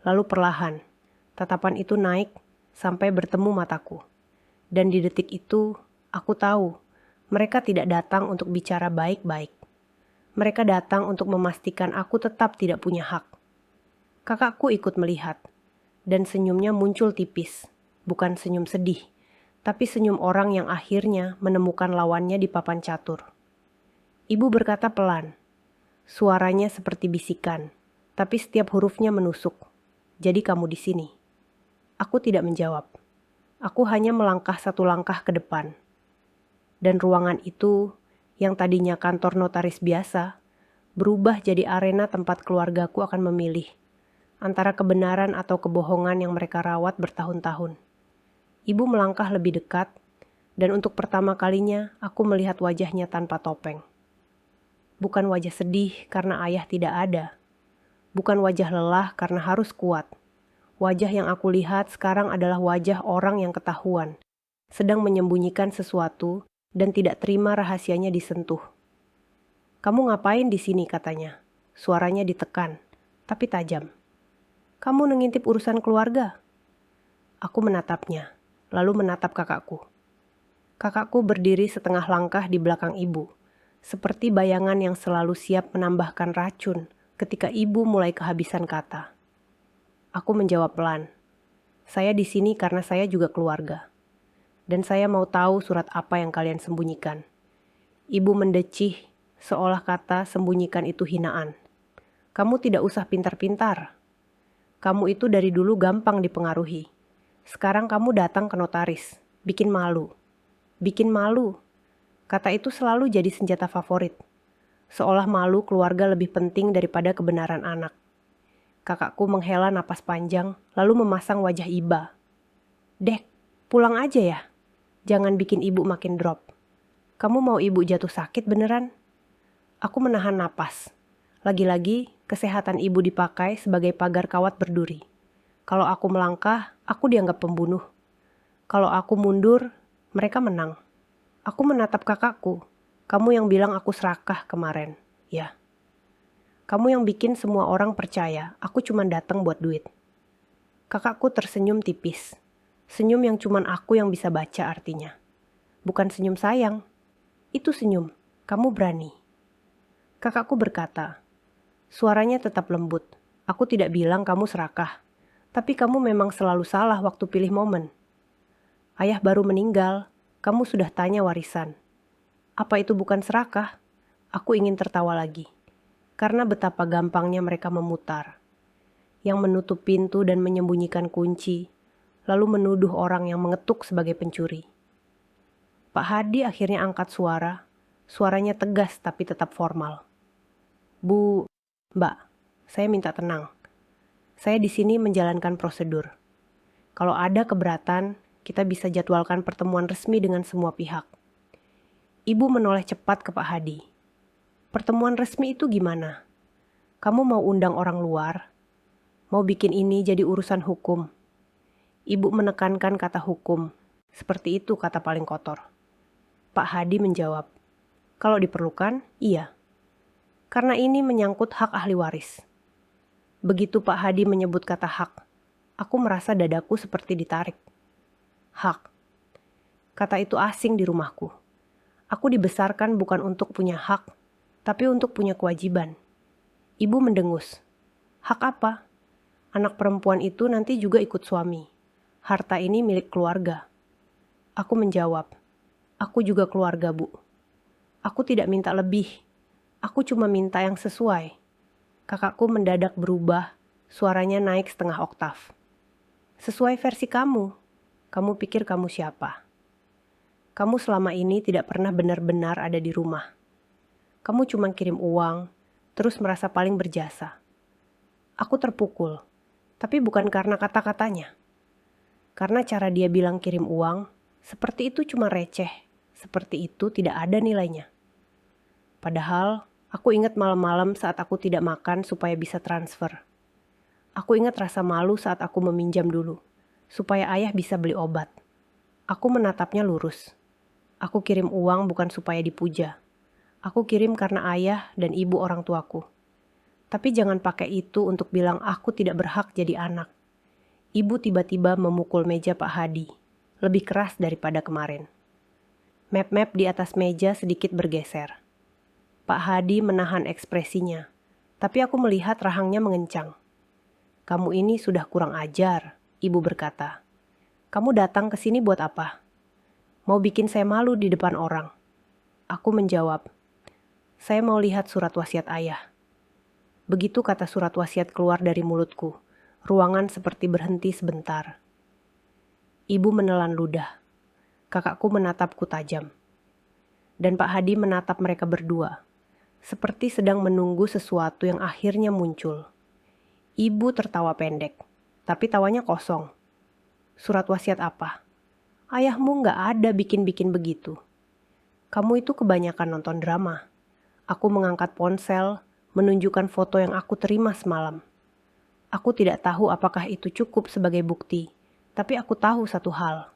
S1: Lalu perlahan, tatapan itu naik sampai bertemu mataku. Dan di detik itu, aku tahu, mereka tidak datang untuk bicara baik-baik. Mereka datang untuk memastikan aku tetap tidak punya hak. Kakakku ikut melihat. Dan senyumnya muncul tipis, bukan senyum sedih, tapi senyum orang yang akhirnya menemukan lawannya di papan catur. Ibu berkata pelan, suaranya seperti bisikan, tapi setiap hurufnya menusuk. Jadi kamu di sini. Aku tidak menjawab. Aku hanya melangkah 1 langkah ke depan. Dan ruangan itu, yang tadinya kantor notaris biasa, berubah jadi arena tempat keluargaku akan memilih antara kebenaran atau kebohongan yang mereka rawat bertahun-tahun. Ibu melangkah lebih dekat, dan untuk pertama kalinya aku melihat wajahnya tanpa topeng. Bukan wajah sedih karena ayah tidak ada. Bukan wajah lelah karena harus kuat. Wajah yang aku lihat sekarang adalah wajah orang yang ketahuan, sedang menyembunyikan sesuatu dan tidak terima rahasianya disentuh. Kamu ngapain di sini, katanya. Suaranya ditekan, tapi tajam. Kamu mengintip urusan keluarga? Aku menatapnya, lalu menatap kakakku. Kakakku berdiri setengah langkah di belakang ibu, seperti bayangan yang selalu siap menambahkan racun ketika ibu mulai kehabisan kata. Aku menjawab pelan, saya di sini karena saya juga keluarga. Dan saya mau tahu surat apa yang kalian sembunyikan. Ibu mendecih, seolah kata sembunyikan itu hinaan. Kamu tidak usah pintar-pintar. Kamu itu dari dulu gampang dipengaruhi. Sekarang kamu datang ke notaris, bikin malu. Bikin malu. Kata itu selalu jadi senjata favorit. Seolah malu keluarga lebih penting daripada kebenaran anak. Kakakku menghela napas panjang, lalu memasang wajah iba. Dek, pulang aja ya. Jangan bikin ibu makin drop. Kamu mau ibu jatuh sakit beneran? Aku menahan napas. Lagi-lagi, kesehatan ibu dipakai sebagai pagar kawat berduri. Kalau aku melangkah, aku dianggap pembunuh. Kalau aku mundur, mereka menang. Aku menatap kakakku. Kamu yang bilang aku serakah kemarin, ya. Kamu yang bikin semua orang percaya aku cuma datang buat duit. Kakakku tersenyum tipis. Senyum yang cuma aku yang bisa baca artinya. Bukan senyum sayang. Itu senyum. Kamu berani. Kakakku berkata, suaranya tetap lembut. Aku tidak bilang kamu serakah. Tapi kamu memang selalu salah waktu pilih momen. Ayah baru meninggal. Kamu sudah tanya warisan. Apa itu bukan serakah? Aku ingin tertawa lagi. Karena betapa gampangnya mereka memutar. Yang menutup pintu dan menyembunyikan kunci. Lalu menuduh orang yang mengetuk sebagai pencuri. Pak Hadi akhirnya angkat suara. Suaranya tegas tapi tetap formal. Bu, Mbak, saya minta tenang. Saya di sini menjalankan prosedur. Kalau ada keberatan, kita bisa jadwalkan pertemuan resmi dengan semua pihak. Ibu menoleh cepat ke Pak Hadi. Pertemuan resmi itu gimana? Kamu mau undang orang luar? Mau bikin ini jadi urusan hukum? Ibu menekankan kata hukum. Seperti itu kata paling kotor. Pak Hadi menjawab, kalau diperlukan, iya. Karena ini menyangkut hak ahli waris. Begitu Pak Hadi menyebut kata hak, aku merasa dadaku seperti ditarik. Hak. Kata itu asing di rumahku. Aku dibesarkan bukan untuk punya hak, tapi untuk punya kewajiban. Ibu mendengus. Hak apa? Anak perempuan itu nanti juga ikut suami. Harta ini milik keluarga. Aku menjawab, aku juga keluarga, Bu. Aku tidak minta lebih. Aku cuma minta yang sesuai. Kakakku mendadak berubah, suaranya naik setengah oktav. Sesuai versi kamu. Kamu pikir kamu siapa? Kamu selama ini tidak pernah benar-benar ada di rumah. Kamu cuma kirim uang, terus merasa paling berjasa. Aku terpukul, tapi bukan karena kata-katanya. Karena cara dia bilang kirim uang, seperti itu cuma receh, seperti itu tidak ada nilainya. Padahal, aku ingat malam-malam saat aku tidak makan supaya bisa transfer. Aku ingat rasa malu saat aku meminjam dulu, supaya ayah bisa beli obat. Aku menatapnya lurus. Aku kirim uang bukan supaya dipuja. Aku kirim karena ayah dan ibu orang tuaku. Tapi jangan pakai itu untuk bilang aku tidak berhak jadi anak. Ibu tiba-tiba memukul meja Pak Hadi, lebih keras daripada kemarin. Map-map di atas meja sedikit bergeser. Pak Hadi menahan ekspresinya, tapi aku melihat rahangnya mengencang. Kamu ini sudah kurang ajar, ibu berkata. Kamu datang ke sini buat apa? Mau bikin saya malu di depan orang. Aku menjawab, saya mau lihat surat wasiat ayah. Begitu kata surat wasiat keluar dari mulutku, ruangan seperti berhenti sebentar. Ibu menelan ludah. Kakakku menatapku tajam. Dan Pak Hadi menatap mereka berdua, seperti sedang menunggu sesuatu yang akhirnya muncul. Ibu tertawa pendek, tapi tawanya kosong. Surat wasiat apa? Ayahmu nggak ada bikin-bikin begitu. Kamu itu kebanyakan nonton drama. Aku mengangkat ponsel, menunjukkan foto yang aku terima semalam. Aku tidak tahu apakah itu cukup sebagai bukti, tapi aku tahu satu hal.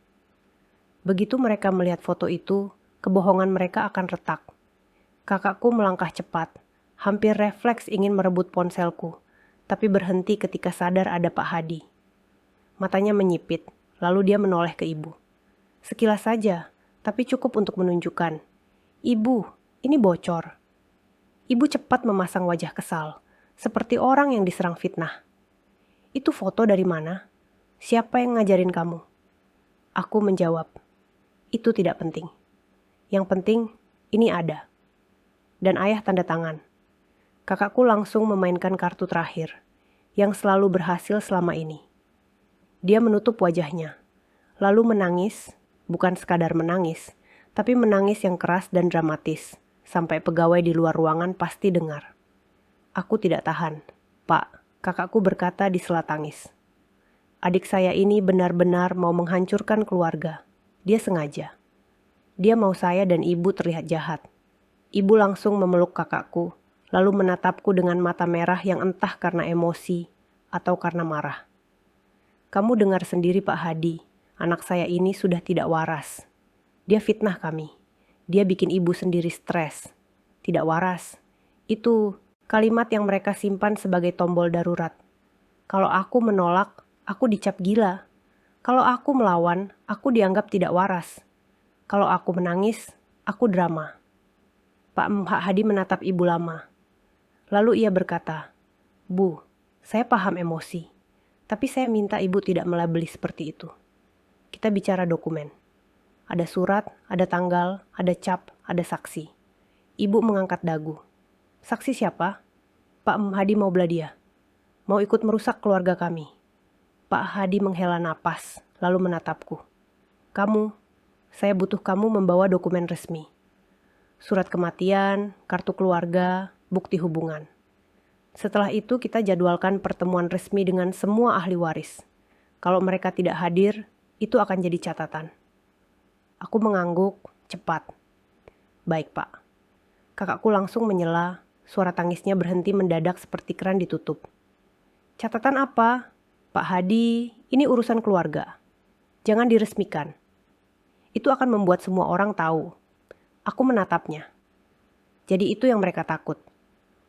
S1: Begitu mereka melihat foto itu, kebohongan mereka akan retak. Kakakku melangkah cepat, hampir refleks ingin merebut ponselku, tapi berhenti ketika sadar ada Pak Hadi. Matanya menyipit, lalu dia menoleh ke ibu. Sekilas saja, tapi cukup untuk menunjukkan. Ibu, ini bocor. Ibu cepat memasang wajah kesal, seperti orang yang diserang fitnah. Itu foto dari mana? Siapa yang ngajarin kamu? Aku menjawab, itu tidak penting. Yang penting, ini ada. Dan ayah tanda tangan. Kakakku langsung memainkan kartu terakhir, yang selalu berhasil selama ini. Dia menutup wajahnya, lalu menangis, bukan sekadar menangis, tapi menangis yang keras dan dramatis, sampai pegawai di luar ruangan pasti dengar. Aku tidak tahan. Pak, kakakku berkata di sela tangis. Adik saya ini benar-benar mau menghancurkan keluarga. Dia sengaja. Dia mau saya dan ibu terlihat jahat. Ibu langsung memeluk kakakku, lalu menatapku dengan mata merah yang entah karena emosi atau karena marah. Kamu dengar sendiri Pak Hadi, anak saya ini sudah tidak waras. Dia fitnah kami. Dia bikin ibu sendiri stres. Tidak waras. Itu kalimat yang mereka simpan sebagai tombol darurat. Kalau aku menolak, aku dicap gila. Kalau aku melawan, aku dianggap tidak waras. Kalau aku menangis, aku drama. Pak Hadi menatap ibu lama. Lalu ia berkata, Bu, saya paham emosi. Tapi saya minta ibu tidak melabeli seperti itu. Kita bicara dokumen. Ada surat, ada tanggal, ada cap, ada saksi. Ibu mengangkat dagu. Saksi siapa? Pak Hadi mau belah dia. Mau ikut merusak keluarga kami. Pak Hadi menghela napas, lalu menatapku. Kamu, saya butuh kamu membawa dokumen resmi. Surat kematian, kartu keluarga, bukti hubungan. Setelah itu kita jadwalkan pertemuan resmi dengan semua ahli waris. Kalau mereka tidak hadir, itu akan jadi catatan. Aku mengangguk, cepat. Baik, Pak. Kakakku langsung menyela, suara tangisnya berhenti mendadak seperti keran ditutup. Catatan apa? Pak Hadi, ini urusan keluarga. Jangan diresmikan. Itu akan membuat semua orang tahu. Aku menatapnya. Jadi itu yang mereka takut.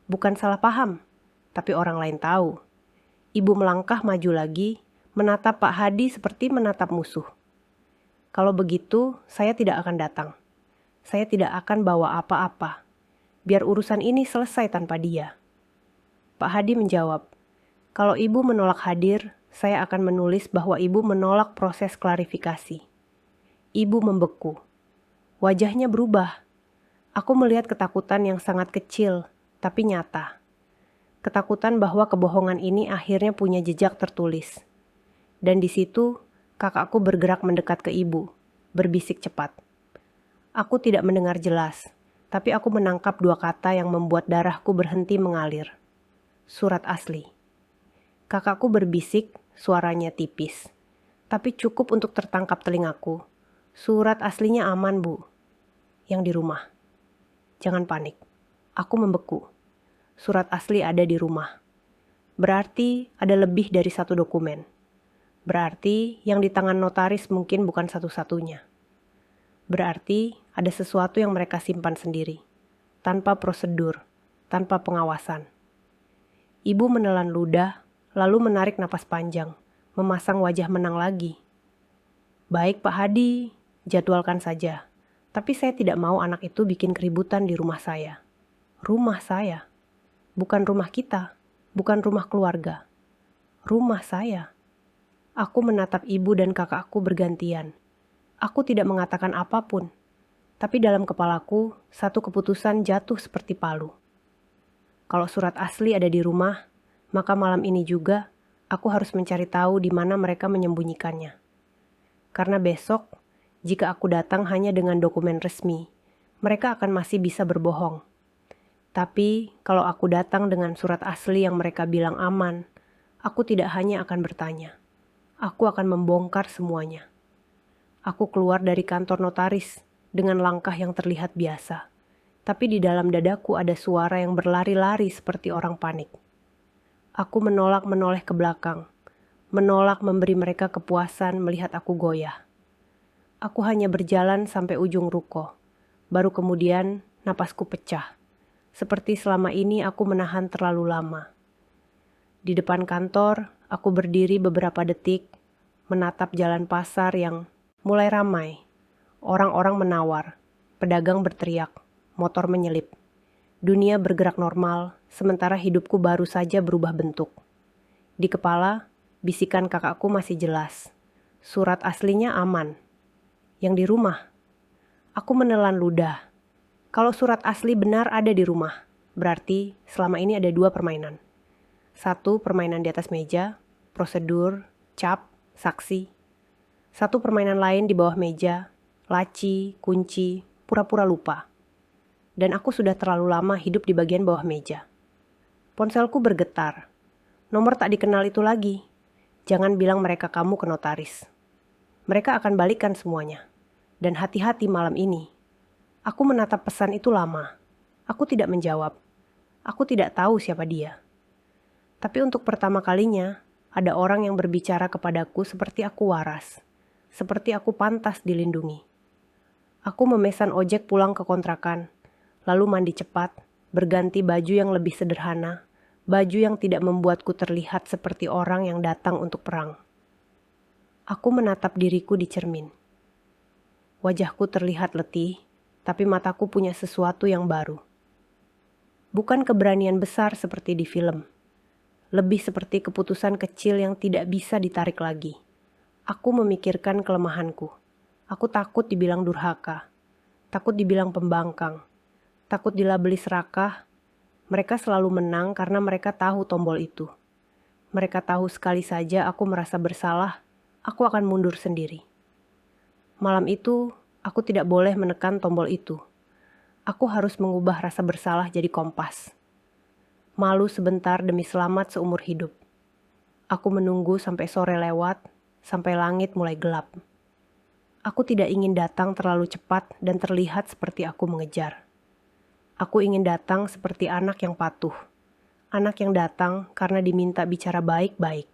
S1: Bukan salah paham, tapi orang lain tahu. Ibu melangkah maju lagi, menatap Pak Hadi seperti menatap musuh. Kalau begitu, saya tidak akan datang. Saya tidak akan bawa apa-apa. Biar urusan ini selesai tanpa dia. Pak Hadi menjawab, kalau ibu menolak hadir, saya akan menulis bahwa ibu menolak proses klarifikasi. Ibu membeku. Wajahnya berubah. Aku melihat ketakutan yang sangat kecil, tapi nyata. Ketakutan bahwa kebohongan ini akhirnya punya jejak tertulis. Dan di situ, kakakku bergerak mendekat ke ibu, berbisik cepat. Aku tidak mendengar jelas, tapi aku menangkap dua kata yang membuat darahku berhenti mengalir. Surat asli. Kakakku berbisik, suaranya tipis, tapi cukup untuk tertangkap telingaku. Surat aslinya aman, Bu. Yang di rumah. Jangan panik. Aku membeku. Surat asli ada di rumah. Berarti ada lebih dari satu dokumen. Berarti yang di tangan notaris mungkin bukan satu-satunya. Berarti ada sesuatu yang mereka simpan sendiri, tanpa prosedur, tanpa pengawasan. Ibu menelan ludah, lalu menarik napas panjang, memasang wajah menang lagi. Baik Pak Hadi, jadwalkan saja. Tapi saya tidak mau anak itu bikin keributan di rumah saya. Rumah saya. Bukan rumah kita, bukan rumah keluarga. Rumah saya. Aku menatap ibu dan kakakku bergantian. Aku tidak mengatakan apapun. Tapi dalam kepalaku, satu keputusan jatuh seperti palu. Kalau surat asli ada di rumah, maka malam ini juga aku harus mencari tahu di mana mereka menyembunyikannya. Karena besok, jika aku datang hanya dengan dokumen resmi, mereka akan masih bisa berbohong. Tapi kalau aku datang dengan surat asli yang mereka bilang aman, aku tidak hanya akan bertanya. Aku akan membongkar semuanya. Aku keluar dari kantor notaris dengan langkah yang terlihat biasa. Tapi di dalam dadaku ada suara yang berlari-lari seperti orang panik. Aku menolak menoleh ke belakang, menolak memberi mereka kepuasan melihat aku goyah. Aku hanya berjalan sampai ujung ruko. Baru kemudian napasku pecah. Seperti selama ini aku menahan terlalu lama. Di depan kantor, aku berdiri beberapa detik, menatap jalan pasar yang mulai ramai. Orang-orang menawar, pedagang berteriak, motor menyelip. Dunia bergerak normal, sementara hidupku baru saja berubah bentuk. Di kepala, bisikan kakakku masih jelas. Surat aslinya aman. Yang di rumah, aku menelan ludah. Kalau surat asli benar ada di rumah, berarti selama ini ada dua permainan. Satu permainan di atas meja, prosedur, cap, saksi. Satu permainan lain di bawah meja, laci, kunci, pura-pura lupa. Dan aku sudah terlalu lama hidup di bagian bawah meja. Ponselku bergetar. Nomor tak dikenal itu lagi. Jangan bilang mereka kamu ke notaris. Mereka akan balikan semuanya. Dan hati-hati malam ini. Aku menatap pesan itu lama. Aku tidak menjawab. Aku tidak tahu siapa dia. Tapi untuk pertama kalinya, ada orang yang berbicara kepadaku seperti aku waras. Seperti aku pantas dilindungi. Aku memesan ojek pulang ke kontrakan. Lalu mandi cepat, berganti baju yang lebih sederhana. Baju yang tidak membuatku terlihat seperti orang yang datang untuk perang. Aku menatap diriku di cermin. Wajahku terlihat letih, tapi mataku punya sesuatu yang baru. Bukan keberanian besar seperti di film. Lebih seperti keputusan kecil yang tidak bisa ditarik lagi. Aku memikirkan kelemahanku. Aku takut dibilang durhaka. Takut dibilang pembangkang. Takut dilabeli serakah. Mereka selalu menang karena mereka tahu tombol itu. Mereka tahu sekali saja aku merasa bersalah, aku akan mundur sendiri. Malam itu, aku tidak boleh menekan tombol itu. Aku harus mengubah rasa bersalah jadi kompas. Malu sebentar demi selamat seumur hidup. Aku menunggu sampai sore lewat, sampai langit mulai gelap. Aku tidak ingin datang terlalu cepat dan terlihat seperti aku mengejar. Aku ingin datang seperti anak yang patuh. Anak yang datang karena diminta bicara baik-baik.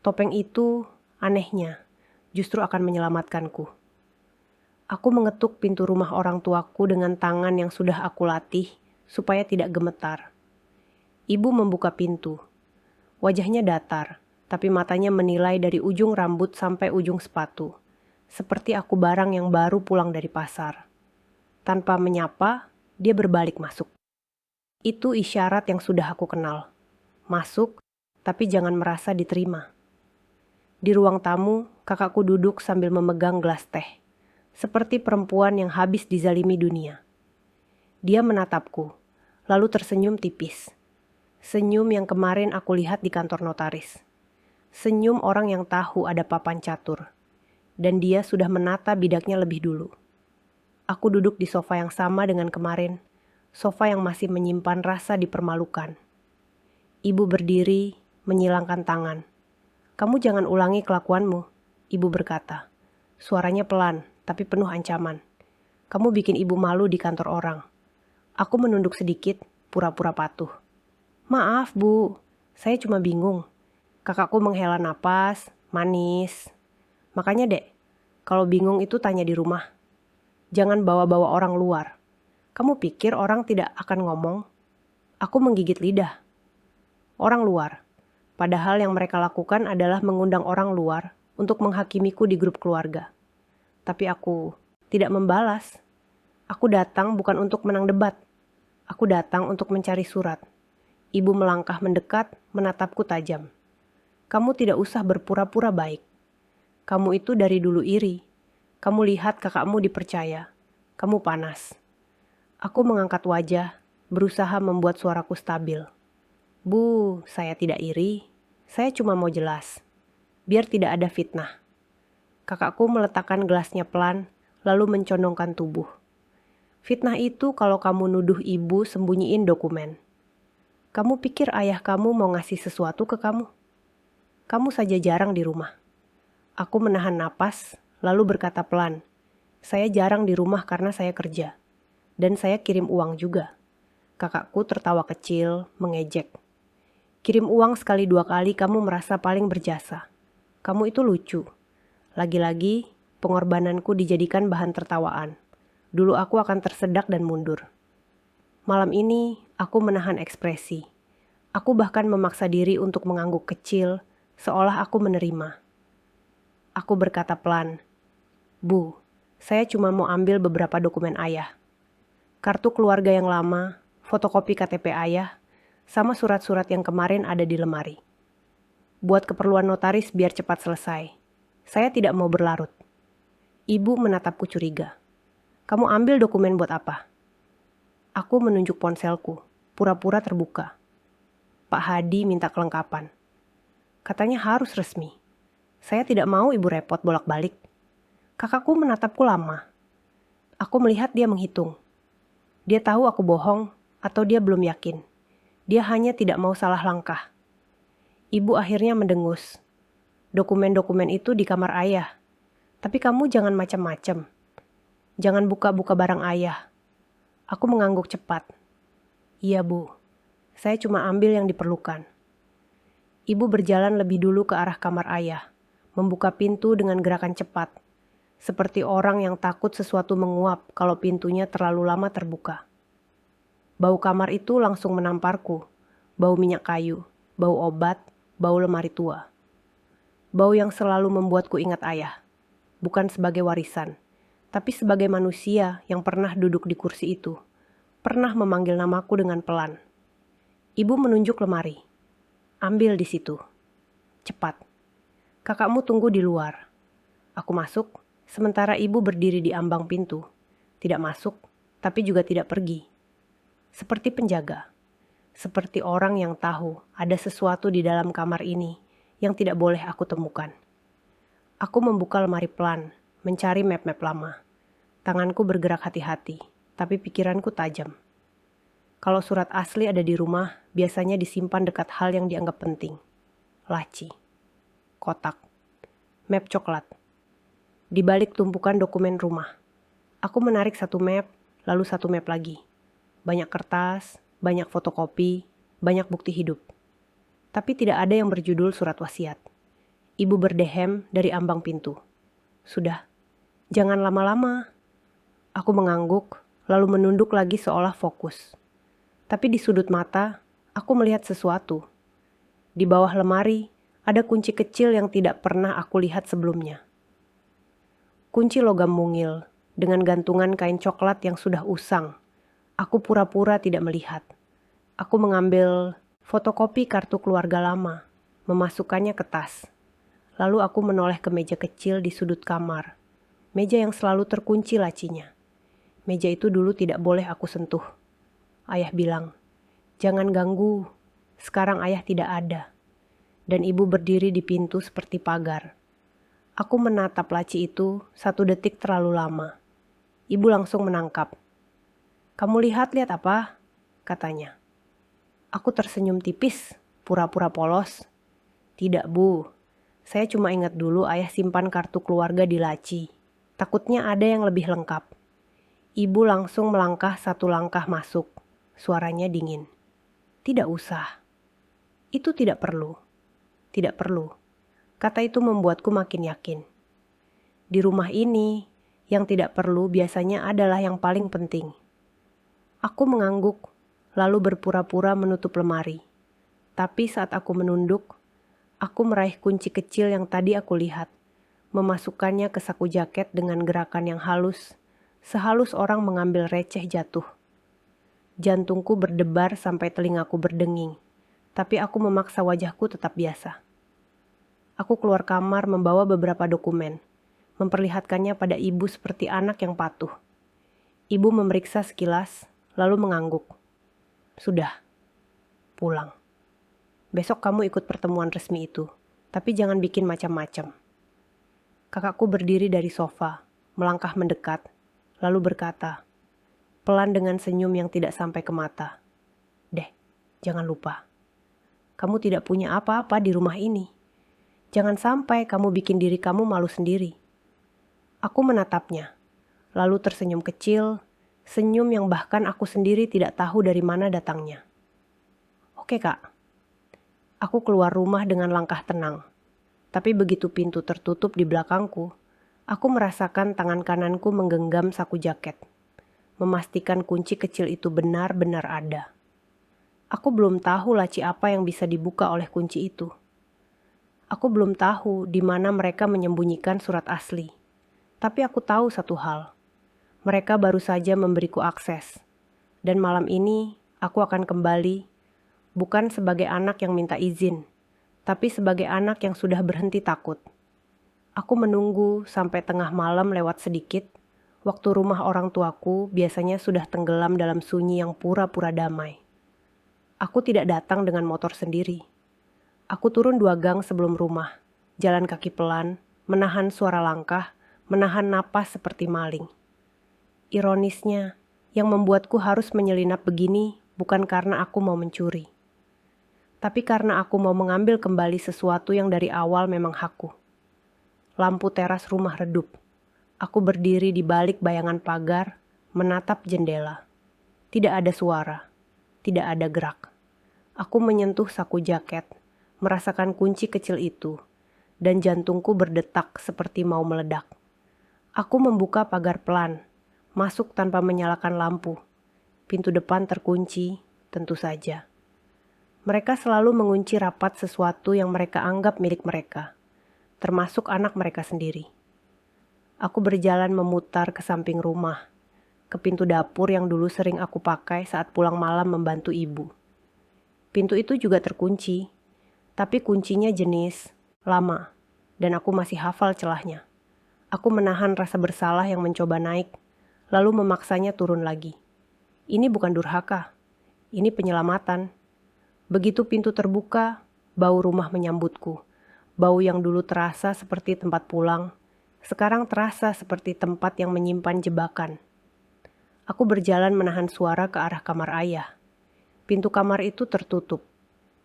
S1: Topeng itu, anehnya, justru akan menyelamatkanku. Aku mengetuk pintu rumah orang tuaku dengan tangan yang sudah aku latih supaya tidak gemetar. Ibu membuka pintu. Wajahnya datar, tapi matanya menilai dari ujung rambut sampai ujung sepatu. Seperti aku barang yang baru pulang dari pasar. Tanpa menyapa, dia berbalik masuk. Itu isyarat yang sudah aku kenal. Masuk, tapi jangan merasa diterima. Di ruang tamu, kakakku duduk sambil memegang gelas teh. Seperti perempuan yang habis dizalimi dunia. Dia menatapku, lalu tersenyum tipis. Senyum yang kemarin aku lihat di kantor notaris. Senyum orang yang tahu ada papan catur. Dan dia sudah menata bidaknya lebih dulu. Aku duduk di sofa yang sama dengan kemarin. Sofa yang masih menyimpan rasa dipermalukan. Ibu berdiri, menyilangkan tangan. "Kamu jangan ulangi kelakuanmu," ibu berkata. Suaranya pelan, tapi penuh ancaman. "Kamu bikin ibu malu di kantor orang." Aku menunduk sedikit, pura-pura patuh. "Maaf, Bu. Saya cuma bingung." Kakakku menghela napas, manis. "Makanya, Dek, kalau bingung itu tanya di rumah. Jangan bawa-bawa orang luar. Kamu pikir orang tidak akan ngomong?" Aku menggigit lidah. Orang luar. Padahal yang mereka lakukan adalah mengundang orang luar untuk menghakimiku di grup keluarga. Tapi aku tidak membalas. Aku datang bukan untuk menang debat. Aku datang untuk mencari surat. Ibu melangkah mendekat, menatapku tajam. "Kamu tidak usah berpura-pura baik. Kamu itu dari dulu iri. Kamu lihat kakakmu dipercaya. Kamu panas." Aku mengangkat wajah, berusaha membuat suaraku stabil. "Bu, saya tidak iri. Saya cuma mau jelas. Biar tidak ada fitnah." Kakakku meletakkan gelasnya pelan, lalu mencondongkan tubuh. "Fitnah itu kalau kamu nuduh ibu sembunyiin dokumen. Kamu pikir ayah kamu mau ngasih sesuatu ke kamu? Kamu saja jarang di rumah." Aku menahan napas, lalu berkata pelan, "Saya jarang di rumah karena saya kerja. Dan saya kirim uang juga." Kakakku tertawa kecil, mengejek. "Kirim uang sekali dua kali kamu merasa paling berjasa. Kamu itu lucu." Lagi-lagi, pengorbananku dijadikan bahan tertawaan. Dulu aku akan tersedak dan mundur. Malam ini, aku menahan ekspresi. Aku bahkan memaksa diri untuk mengangguk kecil, seolah aku menerima. Aku berkata pelan, "Bu, saya cuma mau ambil beberapa dokumen ayah. Kartu keluarga yang lama, fotokopi KTP ayah, sama surat-surat yang kemarin ada di lemari. Buat keperluan notaris biar cepat selesai. Saya tidak mau berlarut." Ibu menatapku curiga. "Kamu ambil dokumen buat apa?" Aku menunjuk ponselku, pura-pura terbuka. "Pak Hadi minta kelengkapan. Katanya harus resmi. Saya tidak mau ibu repot bolak-balik." Kakakku menatapku lama. Aku melihat dia menghitung. Dia tahu aku bohong atau dia belum yakin. Dia hanya tidak mau salah langkah. Ibu akhirnya mendengus. "Dokumen-dokumen itu di kamar ayah. Tapi kamu jangan macam-macam. Jangan buka-buka barang ayah." Aku mengangguk cepat. "Iya, Bu. Saya cuma ambil yang diperlukan." Ibu berjalan lebih dulu ke arah kamar ayah, membuka pintu dengan gerakan cepat, seperti orang yang takut sesuatu menguap kalau pintunya terlalu lama terbuka. Bau kamar itu langsung menamparku, bau minyak kayu, bau obat, bau lemari tua. Bau yang selalu membuatku ingat ayah, bukan sebagai warisan, tapi sebagai manusia yang pernah duduk di kursi itu, pernah memanggil namaku dengan pelan. Ibu menunjuk lemari. "Ambil di situ. Cepat. Kakakmu tunggu di luar." Aku masuk, sementara ibu berdiri di ambang pintu. Tidak masuk, tapi juga tidak pergi. Seperti penjaga. Seperti orang yang tahu ada sesuatu di dalam kamar ini yang tidak boleh aku temukan. Aku membuka lemari pelan, mencari map-map lama. Tanganku bergerak hati-hati, tapi pikiranku tajam. Kalau surat asli ada di rumah, biasanya disimpan dekat hal yang dianggap penting. Laci, kotak, map coklat. Di balik tumpukan dokumen rumah, aku menarik satu map, lalu satu map lagi. Banyak kertas, banyak fotokopi, banyak bukti hidup. Tapi tidak ada yang berjudul surat wasiat. Ibu berdehem dari ambang pintu. "Sudah, jangan lama-lama." Aku mengangguk, lalu menunduk lagi seolah fokus. Tapi di sudut mata, aku melihat sesuatu. Di bawah lemari, ada kunci kecil yang tidak pernah aku lihat sebelumnya. Kunci logam mungil, dengan gantungan kain coklat yang sudah usang. Aku pura-pura tidak melihat. Aku mengambil fotokopi kartu keluarga lama, memasukkannya ke tas. Lalu aku menoleh ke meja kecil di sudut kamar. Meja yang selalu terkunci lacinya. Meja itu dulu tidak boleh aku sentuh. Ayah bilang, "Jangan ganggu, sekarang ayah tidak ada." Dan ibu berdiri di pintu seperti pagar. Aku menatap laci itu 1 detik terlalu lama. Ibu langsung menangkap. "Kamu lihat-lihat apa?" katanya. Aku tersenyum tipis, pura-pura polos. "Tidak, Bu. Saya cuma ingat dulu ayah simpan kartu keluarga di laci. Takutnya ada yang lebih lengkap." Ibu langsung melangkah 1 langkah masuk. Suaranya dingin. "Tidak usah. Itu tidak perlu. Tidak perlu." Kata itu membuatku makin yakin. Di rumah ini, yang tidak perlu biasanya adalah yang paling penting. Aku mengangguk, lalu berpura-pura menutup lemari. Tapi saat aku menunduk, aku meraih kunci kecil yang tadi aku lihat, memasukkannya ke saku jaket dengan gerakan yang halus, sehalus orang mengambil receh jatuh. Jantungku berdebar sampai telingaku berdenging, tapi aku memaksa wajahku tetap biasa. Aku keluar kamar membawa beberapa dokumen, memperlihatkannya pada ibu seperti anak yang patuh. Ibu memeriksa sekilas, lalu mengangguk. "Sudah, pulang. Besok kamu ikut pertemuan resmi itu, tapi jangan bikin macam-macam." Kakakku berdiri dari sofa, melangkah mendekat, lalu berkata, pelan dengan senyum yang tidak sampai ke mata, "Deh, jangan lupa. Kamu tidak punya apa-apa di rumah ini. Jangan sampai kamu bikin diri kamu malu sendiri." Aku menatapnya, lalu tersenyum kecil, senyum yang bahkan aku sendiri tidak tahu dari mana datangnya. "Oke, Kak." Aku keluar rumah dengan langkah tenang. Tapi begitu pintu tertutup di belakangku, aku merasakan tangan kananku menggenggam saku jaket, memastikan kunci kecil itu benar-benar ada. Aku belum tahu laci apa yang bisa dibuka oleh kunci itu. Aku belum tahu di mana mereka menyembunyikan surat asli. Tapi aku tahu satu hal. Mereka baru saja memberiku akses. Dan malam ini aku akan kembali, bukan sebagai anak yang minta izin, tapi sebagai anak yang sudah berhenti takut. Aku menunggu sampai tengah malam lewat sedikit, waktu rumah orang tuaku biasanya sudah tenggelam dalam sunyi yang pura-pura damai. Aku tidak datang dengan motor sendiri. Aku turun 2 gang sebelum rumah, jalan kaki pelan, menahan suara langkah, menahan napas seperti maling. Ironisnya, yang membuatku harus menyelinap begini bukan karena aku mau mencuri, tapi karena aku mau mengambil kembali sesuatu yang dari awal memang hakku. Lampu teras rumah redup. Aku berdiri di balik bayangan pagar, menatap jendela. Tidak ada suara, tidak ada gerak. Aku menyentuh saku jaket, merasakan kunci kecil itu, dan jantungku berdetak seperti mau meledak. Aku membuka pagar pelan, masuk tanpa menyalakan lampu. Pintu depan terkunci, tentu saja. Mereka selalu mengunci rapat sesuatu yang mereka anggap milik mereka, termasuk anak mereka sendiri. Aku berjalan memutar ke samping rumah, ke pintu dapur yang dulu sering aku pakai saat pulang malam membantu ibu. Pintu itu juga terkunci, tapi kuncinya jenis lama, dan aku masih hafal celahnya. Aku menahan rasa bersalah yang mencoba naik, lalu memaksanya turun lagi. Ini bukan durhaka, ini penyelamatan. Begitu pintu terbuka, bau rumah menyambutku. Bau yang dulu terasa seperti tempat pulang, sekarang terasa seperti tempat yang menyimpan jebakan. Aku berjalan menahan suara ke arah kamar ayah. Pintu kamar itu tertutup.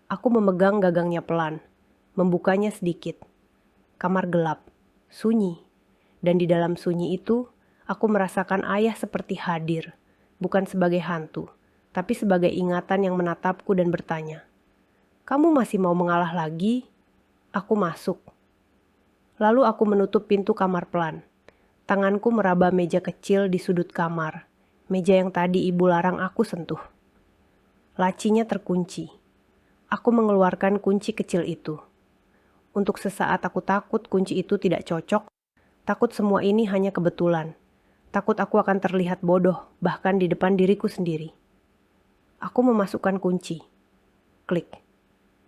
S1: Aku memegang gagangnya pelan, membukanya sedikit. Kamar gelap, sunyi, dan di dalam sunyi itu, aku merasakan ayah seperti hadir, bukan sebagai hantu, tapi sebagai ingatan yang menatapku dan bertanya, "Kamu masih mau mengalah lagi?" Aku masuk. Lalu aku menutup pintu kamar pelan. Tanganku meraba meja kecil di sudut kamar, meja yang tadi ibu larang aku sentuh. Lacinya terkunci. Aku mengeluarkan kunci kecil itu. Untuk sesaat aku takut kunci itu tidak cocok, takut semua ini hanya kebetulan. Takut aku akan terlihat bodoh, bahkan di depan diriku sendiri. Aku memasukkan kunci. Klik.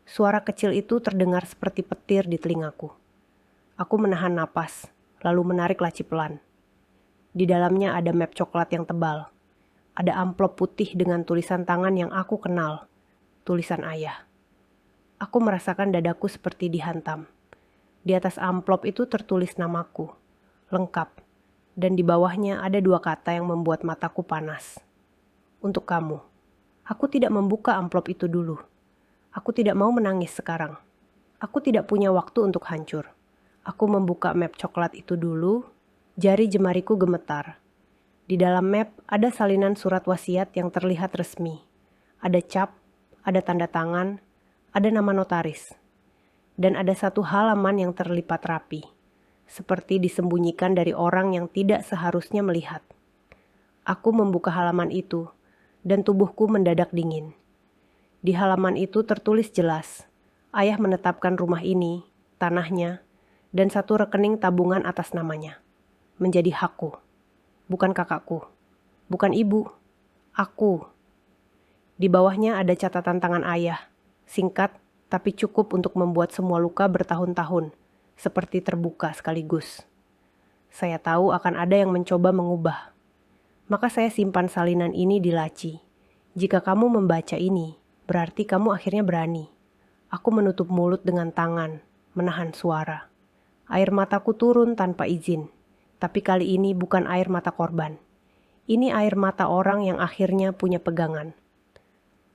S1: Suara kecil itu terdengar seperti petir di telingaku. Aku menahan napas, lalu menarik laci pelan. Di dalamnya ada map coklat yang tebal. Ada amplop putih dengan tulisan tangan yang aku kenal. Tulisan ayah. Aku merasakan dadaku seperti dihantam. Di atas amplop itu tertulis namaku, lengkap, dan di bawahnya ada 2 kata yang membuat mataku panas. Untuk kamu. Aku tidak membuka amplop itu dulu. Aku tidak mau menangis sekarang. Aku tidak punya waktu untuk hancur. Aku membuka map coklat itu dulu, jari jemariku gemetar. Di dalam map ada salinan surat wasiat yang terlihat resmi. Ada cap, ada tanda tangan, ada nama notaris. Dan ada 1 halaman yang terlipat rapi, seperti disembunyikan dari orang yang tidak seharusnya melihat. Aku membuka halaman itu, dan tubuhku mendadak dingin. Di halaman itu tertulis jelas, ayah menetapkan rumah ini, tanahnya, dan 1 rekening tabungan atas namanya. Menjadi hakku, bukan kakakku, bukan ibu, aku. Di bawahnya ada catatan tangan ayah, singkat tapi cukup untuk membuat semua luka bertahun-tahun, seperti terbuka sekaligus. Saya tahu akan ada yang mencoba mengubah. Maka saya simpan salinan ini di laci. Jika kamu membaca ini, berarti kamu akhirnya berani. Aku menutup mulut dengan tangan, menahan suara. Air mataku turun tanpa izin, tapi kali ini bukan air mata korban. Ini air mata orang yang akhirnya punya pegangan.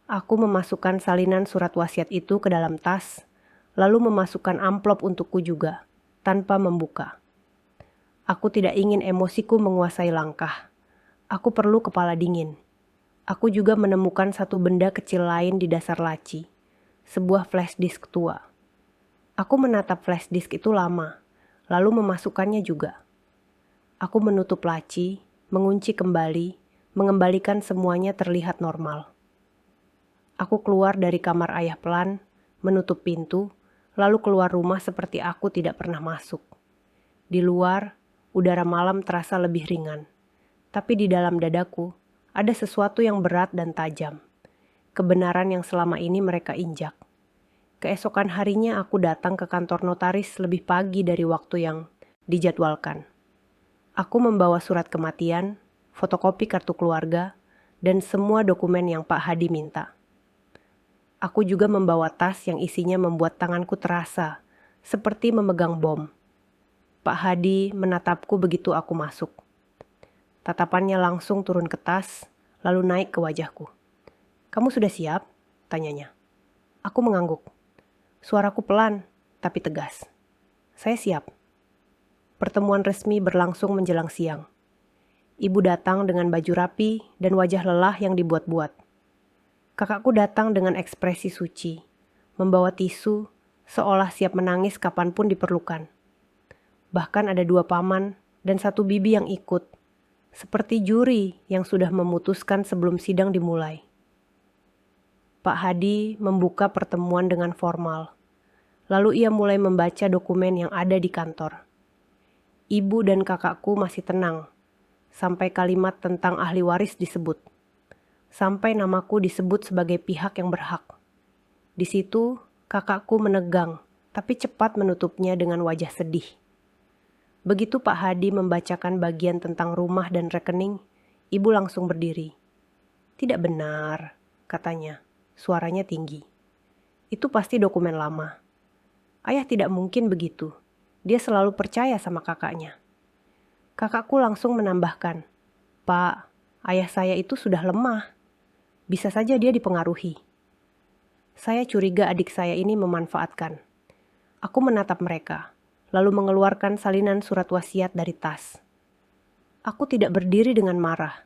S1: Aku memasukkan salinan surat wasiat itu ke dalam tas, lalu memasukkan amplop untukku juga, tanpa membuka. Aku tidak ingin emosiku menguasai langkah. Aku perlu kepala dingin. Aku juga menemukan 1 benda kecil lain di dasar laci, sebuah flash disk tua. Aku menatap flash disk itu lama, lalu memasukkannya juga. Aku menutup laci, mengunci kembali, mengembalikan semuanya terlihat normal. Aku keluar dari kamar ayah pelan, menutup pintu, lalu keluar rumah seperti aku tidak pernah masuk. Di luar, udara malam terasa lebih ringan. Tapi di dalam dadaku, ada sesuatu yang berat dan tajam. Kebenaran yang selama ini mereka injak. Keesokan harinya aku datang ke kantor notaris lebih pagi dari waktu yang dijadwalkan. Aku membawa surat kematian, fotokopi kartu keluarga, dan semua dokumen yang Pak Hadi minta. Aku juga membawa tas yang isinya membuat tanganku terasa, seperti memegang bom. Pak Hadi menatapku begitu aku masuk. Tatapannya langsung turun ke tas, lalu naik ke wajahku. "Kamu sudah siap?" tanyanya. Aku mengangguk. Suaraku pelan, tapi tegas. "Saya siap." Pertemuan resmi berlangsung menjelang siang. Ibu datang dengan baju rapi dan wajah lelah yang dibuat-buat. Kakakku datang dengan ekspresi suci, membawa tisu, seolah siap menangis kapanpun diperlukan. Bahkan ada 2 paman dan 1 bibi yang ikut, seperti juri yang sudah memutuskan sebelum sidang dimulai. Pak Hadi membuka pertemuan dengan formal, lalu ia mulai membaca dokumen yang ada di kantor. Ibu dan kakakku masih tenang, sampai kalimat tentang ahli waris disebut. Sampai namaku disebut sebagai pihak yang berhak. Di situ, kakakku menegang, tapi cepat menutupnya dengan wajah sedih. Begitu Pak Hadi membacakan bagian tentang rumah dan rekening, ibu langsung berdiri. "Tidak benar," katanya, suaranya tinggi. "Itu pasti dokumen lama. Ayah tidak mungkin begitu. Dia selalu percaya sama kakaknya." Kakakku langsung menambahkan, "Pak, ayah saya itu sudah lemah. Bisa saja dia dipengaruhi." Saya curiga adik saya ini memanfaatkan. Aku menatap mereka, lalu mengeluarkan salinan surat wasiat dari tas. Aku tidak berdiri dengan marah.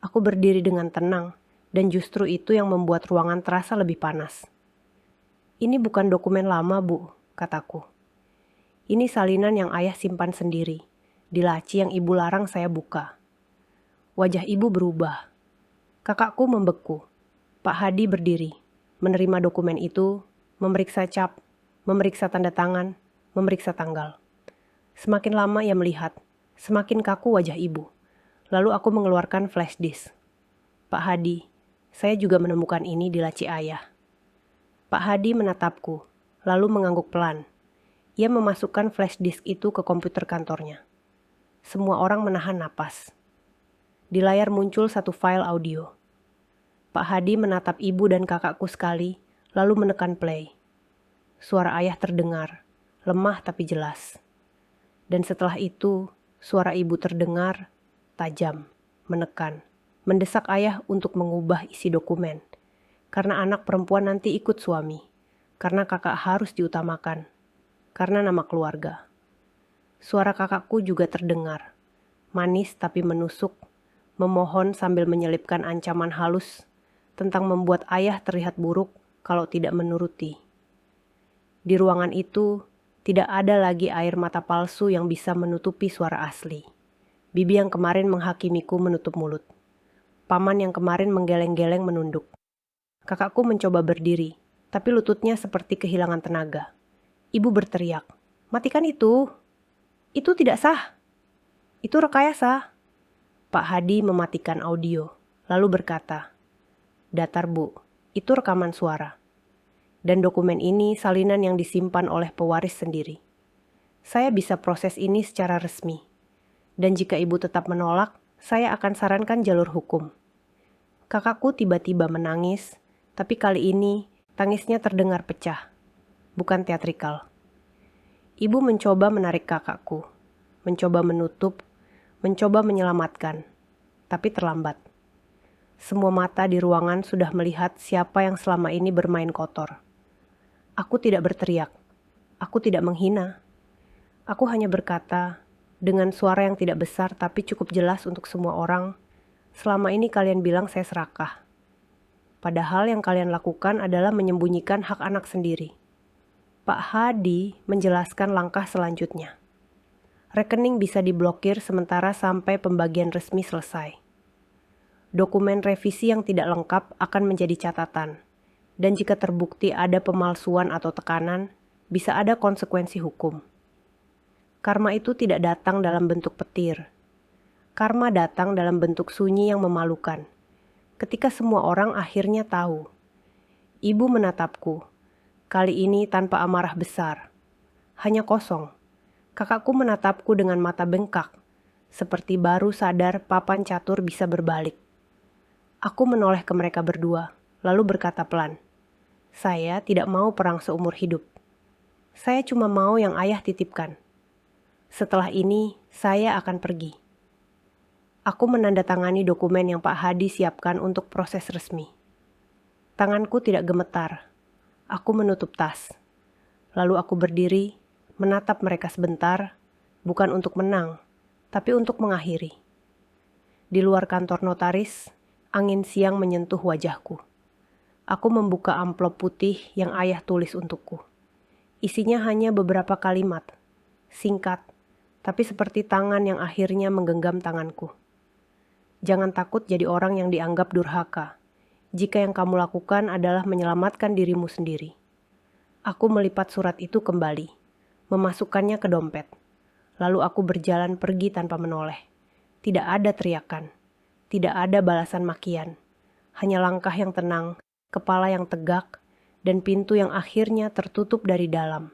S1: Aku berdiri dengan tenang, dan justru itu yang membuat ruangan terasa lebih panas. "Ini bukan dokumen lama, Bu," kataku. "Ini salinan yang ayah simpan sendiri, di laci yang ibu larang saya buka." Wajah ibu berubah. Kakakku membeku. Pak Hadi berdiri. menerima dokumen itu, memeriksa cap, memeriksa tanda tangan, memeriksa tanggal. Semakin lama ia melihat, semakin kaku wajah ibu. Lalu aku mengeluarkan flash disk. Pak Hadi, saya juga menemukan ini di laci ayah. Pak Hadi menatapku, lalu mengangguk pelan. Ia memasukkan flash disk itu ke komputer kantornya. Semua orang menahan napas. Di layar muncul satu file audio. Pak Hadi menatap ibu dan kakakku sekali, lalu menekan play. Suara ayah terdengar, lemah tapi jelas. Dan setelah itu, suara ibu terdengar, tajam, menekan, mendesak ayah untuk mengubah isi dokumen. Karena anak perempuan nanti ikut suami, karena kakak harus diutamakan, karena nama keluarga. Suara kakakku juga terdengar, manis tapi menusuk, memohon sambil menyelipkan ancaman halus tentang membuat ayah terlihat buruk kalau tidak menuruti. Di ruangan itu, tidak ada lagi air mata palsu yang bisa menutupi suara asli. Bibi yang kemarin menghakimiku menutup mulut. Paman yang kemarin menggeleng-geleng menunduk. Kakakku mencoba berdiri, tapi lututnya seperti kehilangan tenaga. Ibu berteriak, "Matikan itu! Itu tidak sah! Itu rekayasa!" Pak Hadi mematikan audio, lalu berkata, "Datar Bu, itu rekaman suara. Dan dokumen ini salinan yang disimpan oleh pewaris sendiri. Saya bisa proses ini secara resmi. Dan jika ibu tetap menolak, saya akan sarankan jalur hukum." Kakakku tiba-tiba menangis, tapi kali ini tangisnya terdengar pecah, bukan teatrikal. Ibu mencoba menarik kakakku, mencoba menutup, mencoba menyelamatkan, tapi terlambat. Semua mata di ruangan sudah melihat siapa yang selama ini bermain kotor. Aku tidak berteriak, aku tidak menghina. Aku hanya berkata, dengan suara yang tidak besar tapi cukup jelas untuk semua orang, selama ini kalian bilang saya serakah. Padahal yang kalian lakukan adalah menyembunyikan hak anak sendiri. Pak Hadi menjelaskan langkah selanjutnya. Rekening bisa diblokir sementara sampai pembagian resmi selesai. Dokumen revisi yang tidak lengkap akan menjadi catatan, dan jika terbukti ada pemalsuan atau tekanan, bisa ada konsekuensi hukum. Karma itu tidak datang dalam bentuk petir. Karma datang dalam bentuk sunyi yang memalukan. Ketika semua orang akhirnya tahu. Ibu menatapku, kali ini tanpa amarah besar. Hanya kosong. Kakakku menatapku dengan mata bengkak, seperti baru sadar papan catur bisa berbalik. Aku menoleh ke mereka berdua, lalu berkata pelan, "Saya tidak mau perang seumur hidup. Saya cuma mau yang ayah titipkan. Setelah ini, saya akan pergi." Aku menandatangani dokumen yang Pak Hadi siapkan untuk proses resmi. Tanganku tidak gemetar. Aku menutup tas. Lalu aku berdiri, menatap mereka sebentar, bukan untuk menang, tapi untuk mengakhiri. Di luar kantor notaris, angin siang menyentuh wajahku. Aku membuka amplop putih yang ayah tulis untukku. Isinya hanya beberapa kalimat, singkat, tapi seperti tangan yang akhirnya menggenggam tanganku. Jangan takut jadi orang yang dianggap durhaka, jika yang kamu lakukan adalah menyelamatkan dirimu sendiri. Aku melipat surat itu kembali, memasukkannya ke dompet. Lalu aku berjalan pergi tanpa menoleh. Tidak ada teriakan, tidak ada balasan makian, hanya langkah yang tenang, kepala yang tegak, dan pintu yang akhirnya tertutup dari dalam.